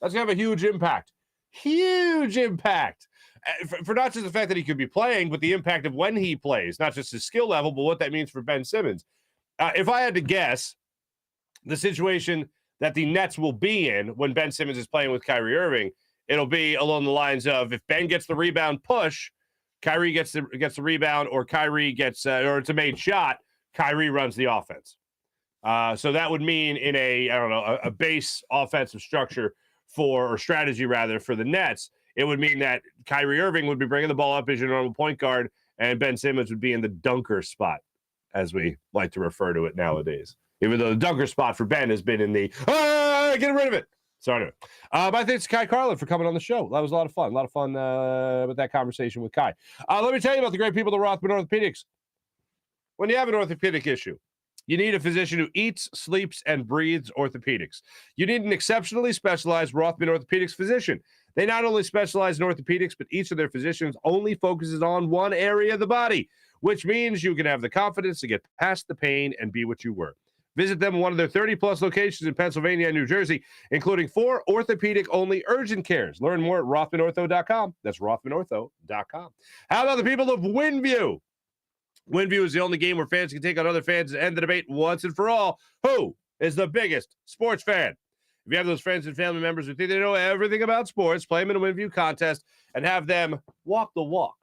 That's going to have a huge impact. Huge impact. For not just the fact that he could be playing, but the impact of when he plays, not just his skill level, but what that means for Ben Simmons. If I had to guess, the situation that the Nets will be in when Ben Simmons is playing with Kyrie Irving, it'll be along the lines of if Ben gets the rebound push, Kyrie gets the rebound, or Kyrie gets or it's a made shot, Kyrie runs the offense. So that would mean in a base offensive structure or strategy rather for the Nets, it would mean that Kyrie Irving would be bringing the ball up as your normal point guard, and Ben Simmons would be in the dunker spot, as we like to refer to it nowadays. Even though the dunker spot for Ben has been in the, get rid of it. So anyway, but thanks to Kai Carlin for coming on the show. That was a lot of fun. With that conversation with Kai. Let me tell you about the great people at Rothman Orthopaedics. When you have an orthopedic issue, you need a physician who eats, sleeps, and breathes orthopedics. You need an exceptionally specialized Rothman Orthopaedics physician. They not only specialize in orthopedics, but each of their physicians only focuses on one area of the body, which means you can have the confidence to get past the pain and be what you were. Visit them in one of their 30-plus locations in Pennsylvania and New Jersey, including 4 orthopedic-only urgent cares. Learn more at RothmanOrtho.com. That's RothmanOrtho.com. How about the people of WinView? WinView is the only game where fans can take on other fans and end the debate once and for all. Who is the biggest sports fan? If you have those friends and family members who think they know everything about sports, play them in a WinView contest and have them walk the walk,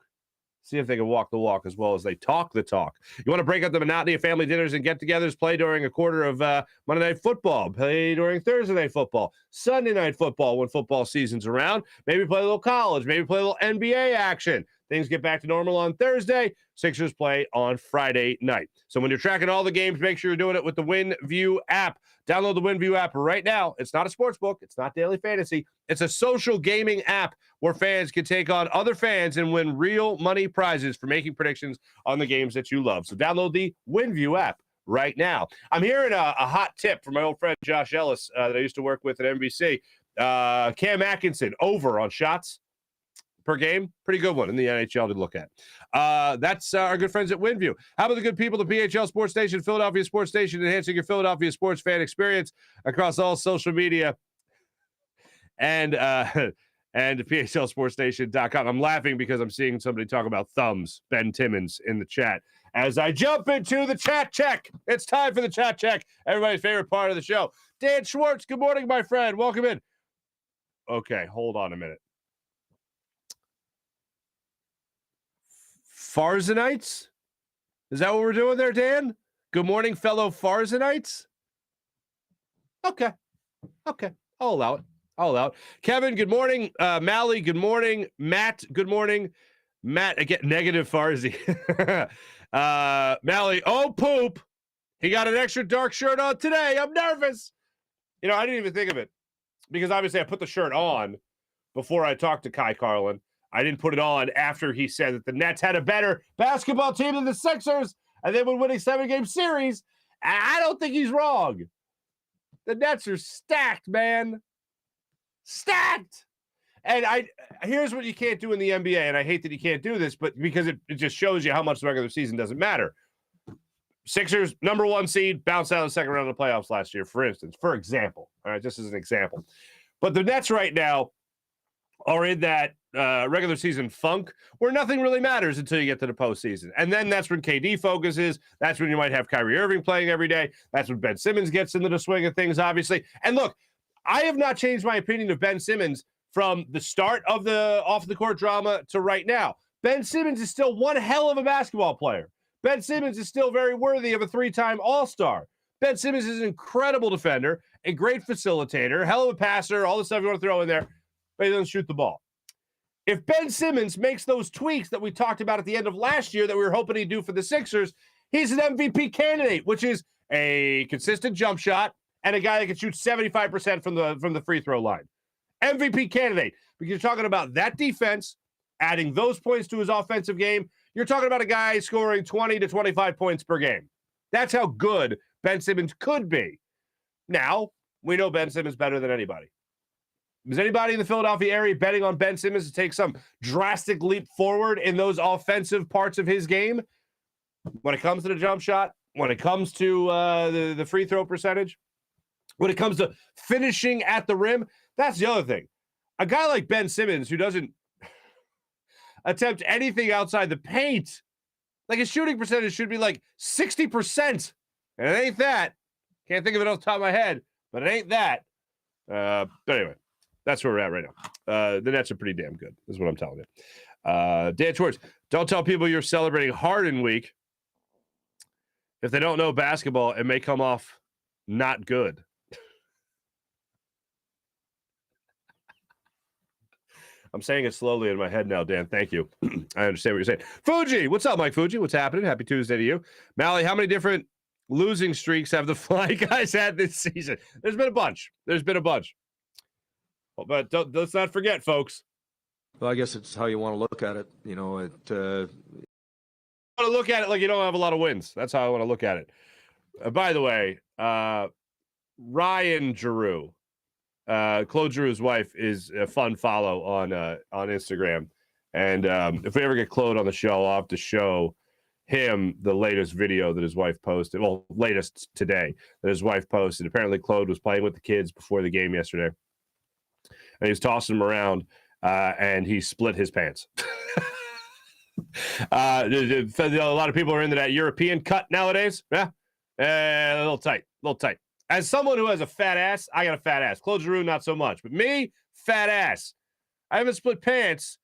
See if they can walk the walk as well as they talk the talk. You want to break up the monotony of family dinners and get-togethers? Play during a quarter of Monday Night Football. Play during Thursday Night Football. Sunday Night Football when football season's around. Maybe play a little college. Maybe play a little NBA action. Things get back to normal on Thursday. Sixers play on Friday night. So when you're tracking all the games, make sure you're doing it with the WinView app. Download the WinView app right now. It's not a sports book. It's not daily fantasy. It's a social gaming app where fans can take on other fans and win real money prizes for making predictions on the games that you love. So download the WinView app right now. I'm hearing a hot tip from my old friend Josh Ellis that I used to work with at NBC. Cam Atkinson over on shots per game. Pretty good one in the NHL to look at. That's our good friends at WinView. How about the good people at PHL Sports Station, Philadelphia Sports Station, enhancing your Philadelphia sports fan experience across all social media and PHLSportsStation.com. I'm laughing because I'm seeing somebody talk about thumbs, Ben Timmons, in the chat. As I jump into the chat check, it's time for the chat check, everybody's favorite part of the show. Dan Schwartz, good morning, my friend. Welcome in. Okay, hold on a minute. Farzanites? Is that what we're doing there, Dan? Good morning, fellow Farzanites. Okay. I'll allow it. Kevin, good morning. Mally, good morning. Matt, good morning. Matt, again, negative Farzy. Mally, oh, poop. He got an extra dark shirt on today. I'm nervous. You know, I didn't even think of it because obviously I put the shirt on before I talked to Kai Carlin. I didn't put it on after he said that the Nets had a better basketball team than the Sixers and they would win a 7-game series. I don't think he's wrong. The Nets are stacked, man. Stacked. And here's what you can't do in the NBA, and I hate that you can't do this, but because it just shows you how much the regular season doesn't matter. Sixers, number 1 seed, bounced out of the second round of the playoffs last year, for example. All right, just as an example. But the Nets right now are in that regular season funk where nothing really matters until you get to the postseason. And then that's when KD focuses. That's when you might have Kyrie Irving playing every day. That's when Ben Simmons gets into the swing of things, obviously. And look, I have not changed my opinion of Ben Simmons from the start of the off-the-court drama to right now. Ben Simmons is still one hell of a basketball player. Ben Simmons is still very worthy of a 3-time All-Star. Ben Simmons is an incredible defender, a great facilitator, hell of a passer, all the stuff you want to throw in there, but he doesn't shoot the ball. If Ben Simmons makes those tweaks that we talked about at the end of last year that we were hoping he'd do for the Sixers, he's an MVP candidate, which is a consistent jump shot and a guy that can shoot 75% from the free throw line. MVP candidate, because you're talking about that defense, adding those points to his offensive game. You're talking about a guy scoring 20 to 25 points per game. That's how good Ben Simmons could be. Now, we know Ben Simmons better than anybody. Is anybody in the Philadelphia area betting on Ben Simmons to take some drastic leap forward in those offensive parts of his game? When it comes to the jump shot, when it comes to the free throw percentage, when it comes to finishing at the rim, that's the other thing. A guy like Ben Simmons who doesn't attempt anything outside the paint, like his shooting percentage should be like 60%. And it ain't that. Can't think of it off the top of my head, but it ain't that. But anyway. That's where we're at right now. The Nets are pretty damn good, is what I'm telling you. Dan Schwartz, don't tell people you're celebrating Harden week. If they don't know basketball, it may come off not good. I'm saying it slowly in my head now, Dan. Thank you. I understand what you're saying. Fuji, what's up, Mike Fuji? What's happening? Happy Tuesday to you. Mally, how many different losing streaks have the Fly Guys had this season? There's been a bunch. But let's not forget, folks. Well, I guess it's how you want to look at it. You know, I want to look at it like you don't have a lot of wins. That's how I want to look at it. By the way, Ryan Giroux, Claude Giroux's wife, is a fun follow on Instagram. And if we ever get Claude on the show, I'll have to show him the latest video that his wife posted. Well, latest today that his wife posted. Apparently, Claude was playing with the kids before the game yesterday. And he was tossing them around, and he split his pants. A lot of people are into that European cut nowadays. Yeah, a little tight. As someone who has a fat ass, I got a fat ass. Claude Giroux, not so much. But me, fat ass. I haven't split pants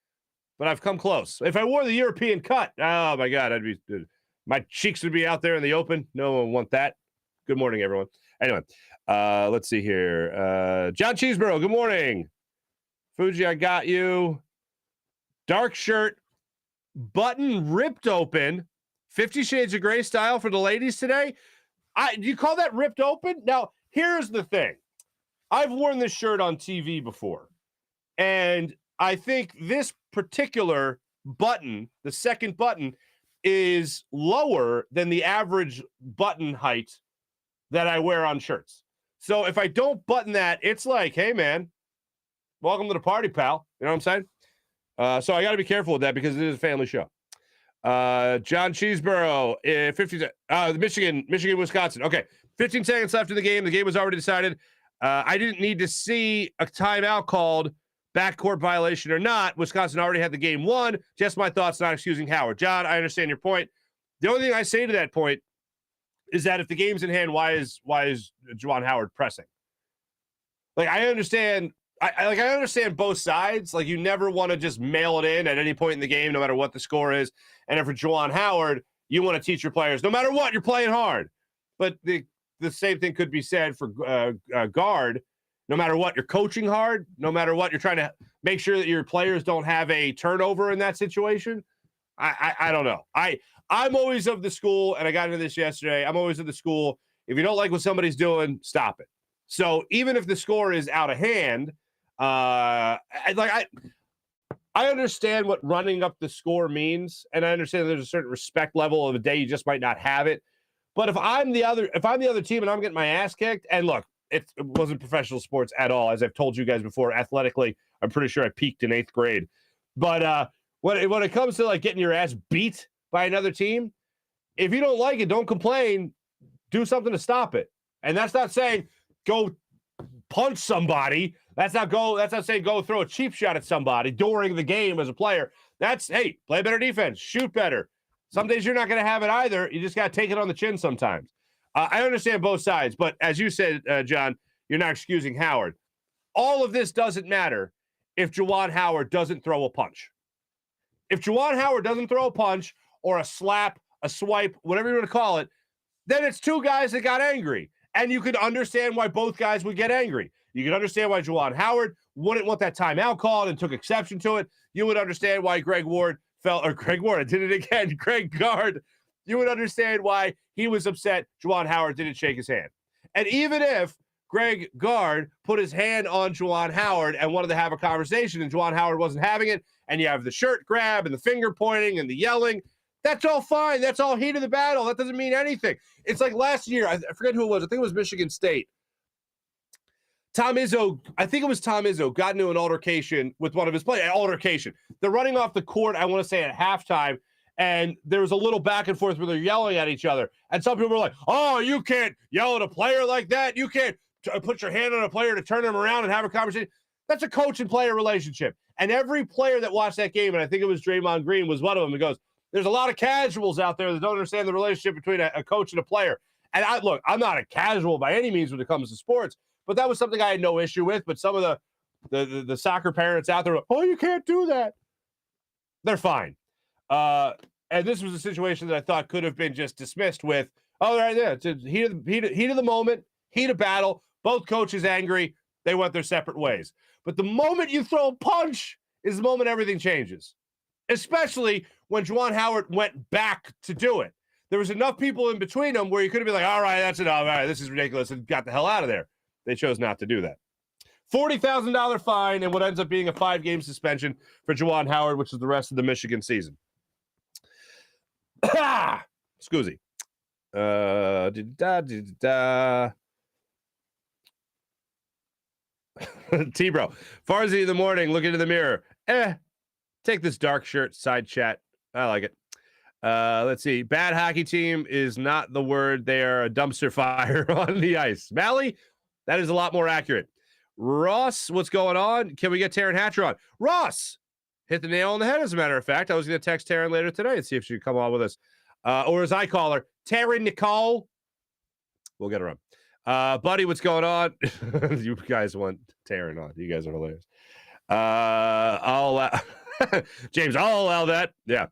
but I've come close. If I wore the European cut, oh my God, my cheeks would be out there in the open. No one would want that. Good morning, everyone. Anyway, let's see here. John Cheeseborough, good morning. Fuji, I got you. Dark shirt, button ripped open. 50 Shades of Grey style for the ladies today. Do you call that ripped open? Now, here's the thing. I've worn this shirt on TV before, and I think this particular button, the second button, is lower than the average button height that I wear on shirts. So if I don't button that, it's like, hey, man, welcome to the party, pal. You know what I'm saying? So I got to be careful with that because it is a family show. John Cheeseborough, Michigan, Wisconsin. Okay, 15 seconds left in the game. The game was already decided. I didn't need to see a timeout called, backcourt violation or not. Wisconsin already had the game won. Just my thoughts, not excusing Howard. John, I understand your point. The only thing I say to that point is that if the game's in hand, why is Juwan Howard pressing? Like, I understand. I understand both sides. Like, you never want to just mail it in at any point in the game, no matter what the score is. And if for Juwan Howard, you want to teach your players, no matter what, you're playing hard. But the same thing could be said for guard. No matter what, you're coaching hard. No matter what, you're trying to make sure that your players don't have a turnover in that situation. I don't know. I'm always of the school, and I got into this yesterday. I'm always of the school. If you don't like what somebody's doing, stop it. So even if the score is out of hand, I understand what running up the score means, and I understand there's a certain respect level of a day you just might not have it. But if I'm the other team and I'm getting my ass kicked, and look, it wasn't professional sports at all, as I've told you guys before. Athletically, I'm pretty sure I peaked in 8th grade. But when it comes to like getting your ass beat by another team, if you don't like it, don't complain. Do something to stop it. And that's not saying go punch somebody. That's not saying go throw a cheap shot at somebody during the game as a player. That's, hey, play better defense, shoot better. Some days you're not going to have it either. You just got to take it on the chin sometimes. I understand both sides, but as you said, John, you're not excusing Howard. All of this doesn't matter if Juwan Howard doesn't throw a punch. If Juwan Howard doesn't throw a punch or a slap, a swipe, whatever you want to call it, then it's two guys that got angry. And you could understand why both guys would get angry. You could understand why Juwan Howard wouldn't want that timeout called and took exception to it. You would understand why Greg Gard, you would understand why he was upset Juwan Howard didn't shake his hand. And even if Greg Gard put his hand on Juwan Howard and wanted to have a conversation and Juwan Howard wasn't having it, and you have the shirt grab and the finger pointing and the yelling, that's all fine. That's all heat of the battle. That doesn't mean anything. It's like last year, I forget who it was. I think it was Michigan State. Tom Izzo, I think it was Tom Izzo, got into an altercation with one of his players. They're running off the court, I want to say, at halftime, and there was a little back and forth where they're yelling at each other. And some people were like, oh, you can't yell at a player like that. You can't put your hand on a player to turn him around and have a conversation. That's a coach and player relationship. And every player that watched that game, and I think it was Draymond Green was one of them, he goes, there's a lot of casuals out there that don't understand the relationship between a coach and a player. And I'm not a casual by any means when it comes to sports, but that was something I had no issue with. But some of the soccer parents out there, oh, you can't do that. They're fine. And this was a situation that I thought could have been just dismissed with, oh, right there, it's heat of the moment, heat of battle, both coaches angry, they went their separate ways. But the moment you throw a punch is the moment everything changes, especially when Juwan Howard went back to do it. There was enough people in between them where you could have been like, all right, that's enough. All right, this is ridiculous, and got the hell out of there. They chose not to do that. $40,000 fine and what ends up being a 5-game suspension for Juwan Howard, which is the rest of the Michigan season. Scusi. T-Bro. Farzy in the morning, look into the mirror. Take this dark shirt, side chat. I like it. Let's see. Bad hockey team is not the word. They are a dumpster fire on the ice. Mally, that is a lot more accurate. Ross, what's going on? Can we get Taryn Hatcher on? Ross, hit the nail on the head, as a matter of fact. I was going to text Taryn later today and see if she could come on with us. Or as I call her, Taryn Nicole. We'll get her on. Buddy, what's going on? You guys want Taryn on. You guys are hilarious. James, I'll allow that. Yeah.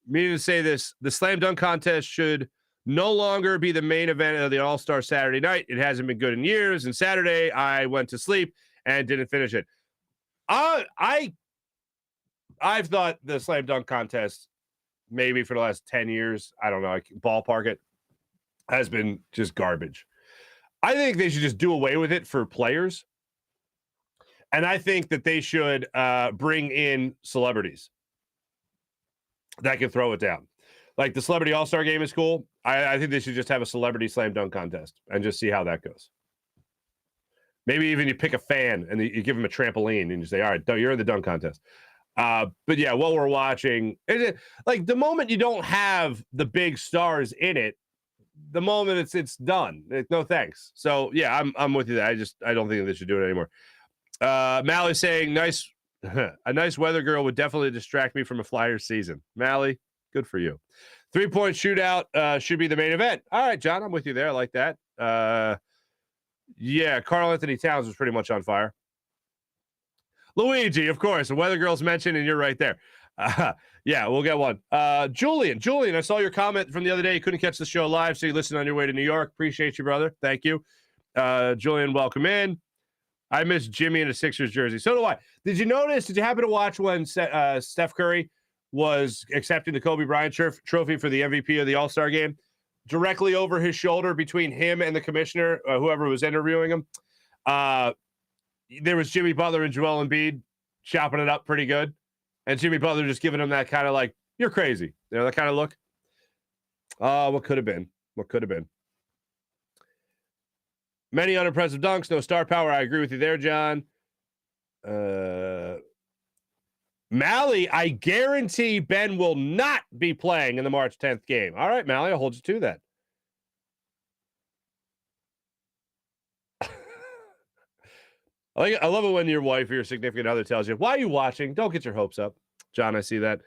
Meaning to say this, the slam dunk contest should no longer be the main event of the All-Star Saturday night. It hasn't been good in years. And Saturday, I went to sleep and didn't finish it. I've thought the slam dunk contest, maybe for the last 10 years, I don't know, I can ballpark it, has been just garbage. I think they should just do away with it for players. And I think that they should bring in celebrities that can throw it down. Like the Celebrity All-Star Game is cool. I think they should just have a celebrity slam dunk contest and just see how that goes. Maybe even you pick a fan and you give them a trampoline and you say, all right, you're in the dunk contest. But yeah, what we're watching, like the moment you don't have the big stars in it, the moment it's done. No thanks. So yeah, I'm with you there. I don't think they should do it anymore. Mally saying a nice weather girl would definitely distract me from a Flyers season. Mally, good for you. 3-point shootout should be the main event. All right, John, I'm with you there. I like that. Yeah, Karl Anthony Towns was pretty much on fire. Luigi, of course, the weather girl's mentioned, and you're right there. Yeah, we'll get one. Julian, I saw your comment from the other day. You couldn't catch the show live, so you listened on your way to New York. Appreciate you, brother. Thank you. Julian, welcome in. I miss Jimmy in a Sixers jersey. So do I. Did you happen to watch when Steph Curry was accepting the Kobe Bryant trophy for the MVP of the All-Star game? Directly over his shoulder between him and the commissioner, whoever was interviewing him, there was Jimmy Butler and Joel Embiid chopping it up pretty good. And Jimmy Butler just giving him that kind of like, you're crazy. You know, that kind of look. What could have been? Many unimpressive dunks, no star power. I agree with you there, John. Mally, I guarantee Ben will not be playing in the March 10th game. All right, Mally, I'll hold you to that. I love it when your wife or your significant other tells you, why are you watching? Don't get your hopes up. John, I see that.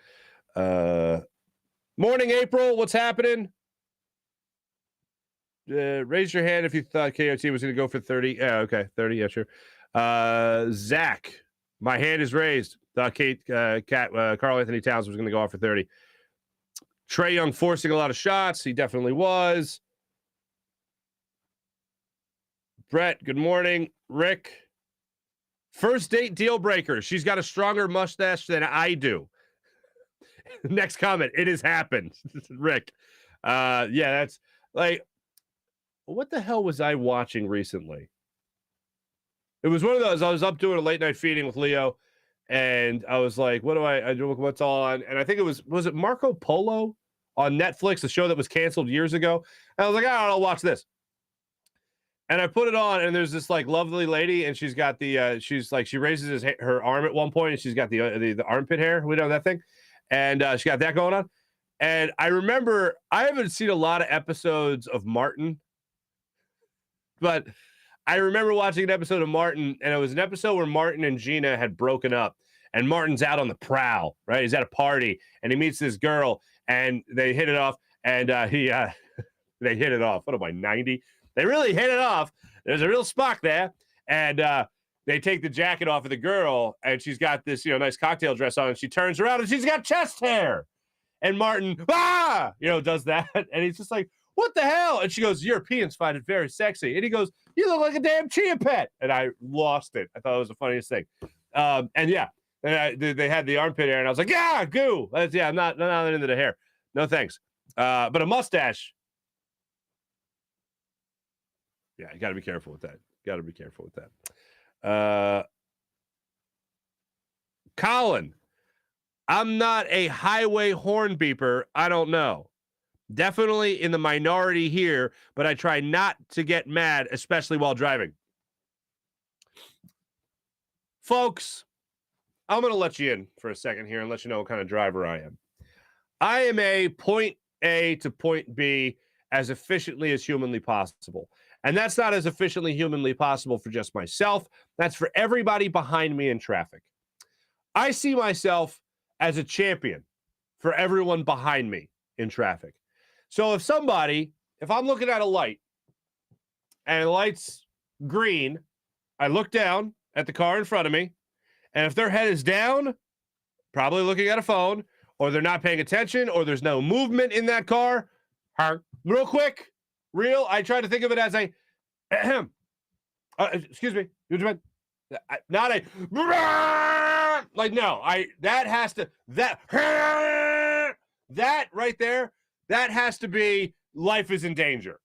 Morning, April. What's happening? Raise your hand if you thought KOT was going to go for 30. Yeah, okay. 30, yeah, sure. Zach, my hand is raised. Thought Karl Anthony Towns was going to go off for 30. Trae Young forcing a lot of shots. He definitely was. Brett, good morning. Rick, first date deal breaker. She's got a stronger mustache than I do. Next comment. It has happened. Rick. Yeah, that's like, what the hell was I watching recently? It was one of those, I was up doing a late night feeding with Leo, and I was like, what do I do? What's on? And I think it was it Marco Polo on Netflix, a show that was canceled years ago? And I was like, I'll watch this. And I put it on, and there's this like lovely lady, and she's got the she raises her arm at one point, and she's got the armpit hair. We know that thing, and she got that going on. And I remember I haven't seen a lot of episodes of Martin, but I remember watching an episode of Martin, and it was an episode where Martin and Gina had broken up, and Martin's out on the prowl, right? He's at a party, and he meets this girl, and they hit it off, and they hit it off. What am I, 90? They really hit it off. There's a real spark there. And they take the jacket off of the girl, and she's got this, nice cocktail dress on, and she turns around, and she's got chest hair. And Martin, does that. And he's just like, what the hell? And she goes, Europeans find it very sexy. And he goes, you look like a damn chia pet. And I lost it. I thought it was the funniest thing. And yeah, they had the armpit hair, and I was like, yeah, goo. I'm not into the hair. No thanks. But a mustache. Yeah, you got to be careful with that. Colin, I'm not a highway horn beeper. I don't know. Definitely in the minority here, but I try not to get mad, especially while driving. Folks, I'm going to let you in for a second here and let you know what kind of driver I am. I am a point A to point B as efficiently as humanly possible. And that's not as efficiently humanly possible for just myself. That's for everybody behind me in traffic. I see myself as a champion for everyone behind me in traffic. So if I'm looking at a light and the light's green, I look down at the car in front of me, And if their head is down, probably looking at a phone, or they're not paying attention, or there's no movement in that car, real quick, I try to think of it as a, excuse me, not a, like, no, that has to, that right there, that has to be life is in danger.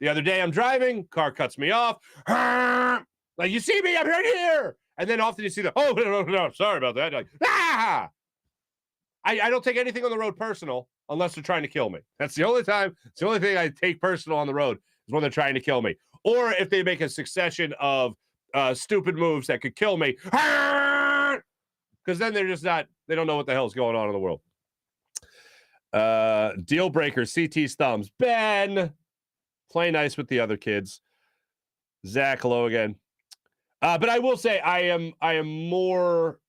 The other day I'm driving, car cuts me off. Like, you see me, I'm right here. And then often you see the, oh, no, sorry about that. Like, ah! I don't take anything on the road personal unless they're trying to kill me. That's the only time, it's the only thing I take personal on the road is when they're trying to kill me. Or if they make a succession of stupid moves that could kill me. Because then they're just not, they don't know what the hell's going on in the world. Deal breaker, CT's thumbs. Ben, play nice with the other kids. Zach, hello again. But I will say I am more,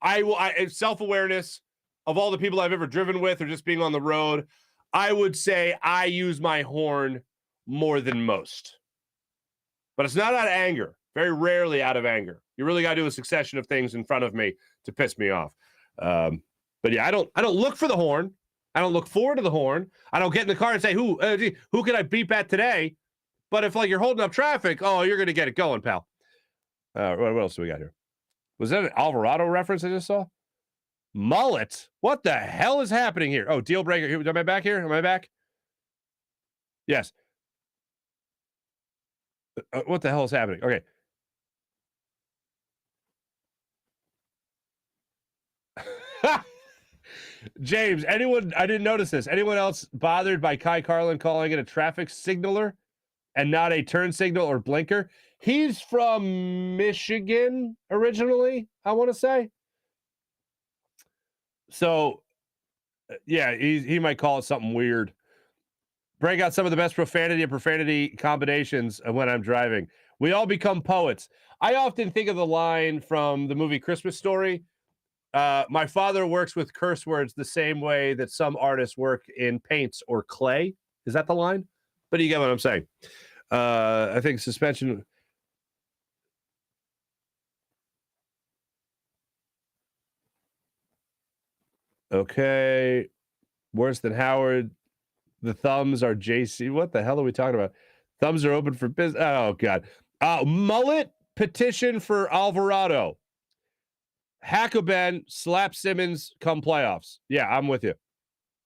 self-awareness of all the people I've ever driven with or just being on the road. I would say I use my horn more than most. But it's not out of anger. Very rarely out of anger. You really got to do a succession of things in front of me to piss me off. But yeah, I don't look for the horn. I don't look forward to the horn. I don't get in the car and say, who can I beep at today? But if, like, you're holding up traffic, oh, you're going to get it going, pal. What else do we got here? Was that an Alvarado reference I just saw? Mullet? What the hell is happening here? Oh, deal breaker. Am I back here? Am I back? Yes. What the hell is happening? Okay. James, I didn't notice this. Anyone else bothered by Kai Carlin calling it a traffic signaler and not a turn signal or blinker? He's from Michigan originally, I want to say. So, yeah, he might call it something weird. Break out some of the best profanity and profanity combinations when I'm driving. We all become poets. I often think of the line from the movie Christmas Story. My father works with curse words the same way that some artists work in paints or clay. Is that the line? But you get what I'm saying. I think suspension. Okay. Worse than Howard. The thumbs are JC. What the hell are we talking about? Thumbs are open for business. Oh, God. Mullet petition for Alvarado. Hackabin, slap Simmons come playoffs. Yeah, I'm with you.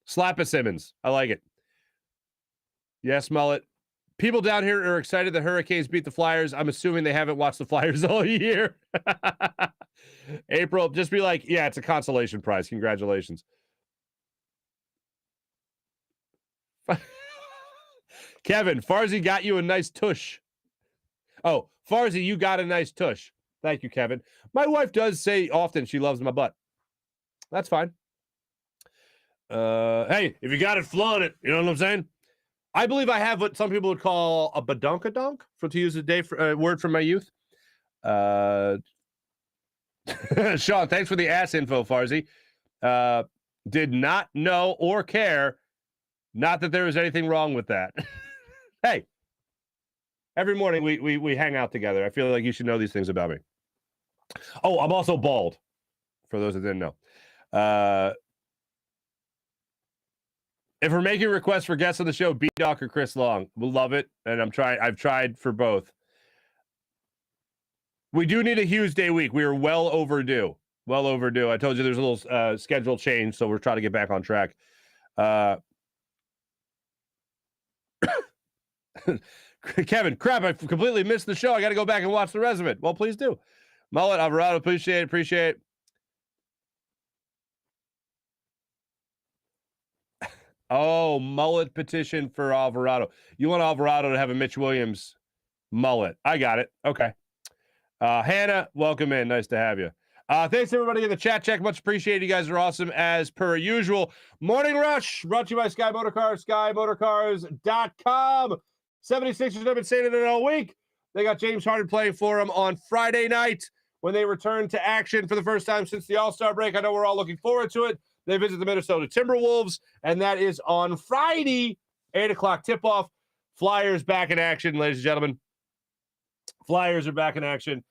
Slap a Simmons. I like it. Yes, Mullet. People down here are excited the Hurricanes beat the Flyers. I'm assuming they haven't watched the Flyers all year. April, just be like, yeah, it's a consolation prize. Congratulations. Kevin, Farzy got you a nice tush. Oh, Farzy, you got a nice tush. Thank you, Kevin. My wife does say often she loves my butt. That's fine. Hey, if you got it, flaunt it. You know what I'm saying? I believe I have what some people would call a badonkadonk, to use a word from my youth. Sean, thanks for the ass info, Farzy. Did not know or care. Not that there was anything wrong with that. Hey, every morning we hang out together. I feel like you should know these things about me. Oh, I'm also bald, for those that didn't know. If we're making requests for guests on the show, B-Doc or Chris Long, we'll love it. And I've tried for both. We do need a Hughes Day week. We are well overdue. Well overdue. I told you there's a little schedule change, so we're trying to get back on track. Kevin, crap, I completely missed the show. I got to go back and watch the rest of it. Well, please do. Mullet, Alvarado, appreciate it. Oh, mullet petition for Alvarado. You want Alvarado to have a Mitch Williams mullet. I got it. Okay. Hannah, welcome in. Nice to have you. Thanks, everybody in the chat check. Much appreciated. You guys are awesome as per usual. Morning Rush, brought to you by Sky Motorcars, SkyMotorcars.com. 76ers have been saying it all week. They got James Harden playing for them on Friday night when they return to action for the first time since the All-Star break. I know we're all looking forward to it. They visit the Minnesota Timberwolves, and that is on Friday, 8 o'clock tip-off. Flyers back in action, ladies and gentlemen. Flyers are back in action.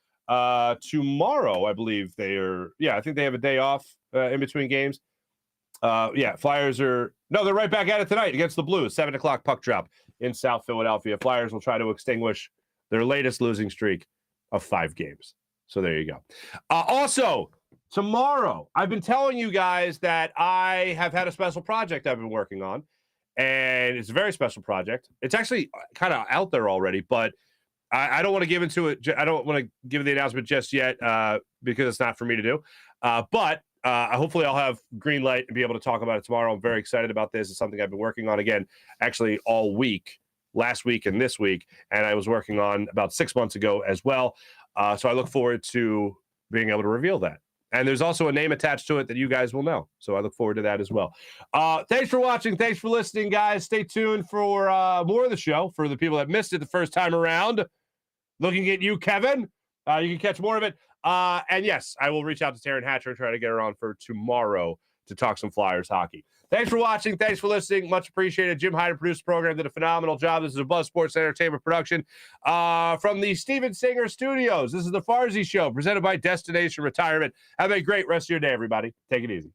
tomorrow, I believe they are. Yeah, I think they have a day off in between games. Flyers they're right back at it tonight against the Blues. 7:00 puck drop in South Philadelphia. Flyers will try to extinguish their latest losing streak of 5 games. So there you go. Also, tomorrow, I've been telling you guys that I have had a special project I've been working on, and it's a very special project. It's actually kind of out there already, but I don't want to give into it. I don't want to give the announcement just yet because it's not for me to do. But hopefully I'll have green light and be able to talk about it tomorrow. I'm very excited about this. It's something I've been working on again, actually all week, last week and this week. And I was working on about 6 months ago as well. So I look forward to being able to reveal that. And there's also a name attached to it that you guys will know. So I look forward to that as well. Thanks for watching. Thanks for listening, guys. Stay tuned for more of the show. For the people that missed it the first time around, looking at you, Kevin. You can catch more of it. And yes, I will reach out to Taryn Hatcher and try to get her on for tomorrow to talk some Flyers hockey. Thanks for watching. Thanks for listening. Much appreciated. Jim Hyder produced the program, did a phenomenal job. This is a Buzz Sports Entertainment production from the Steven Singer Studios. This is the Farzy Show presented by Destination Retirement. Have a great rest of your day, everybody. Take it easy.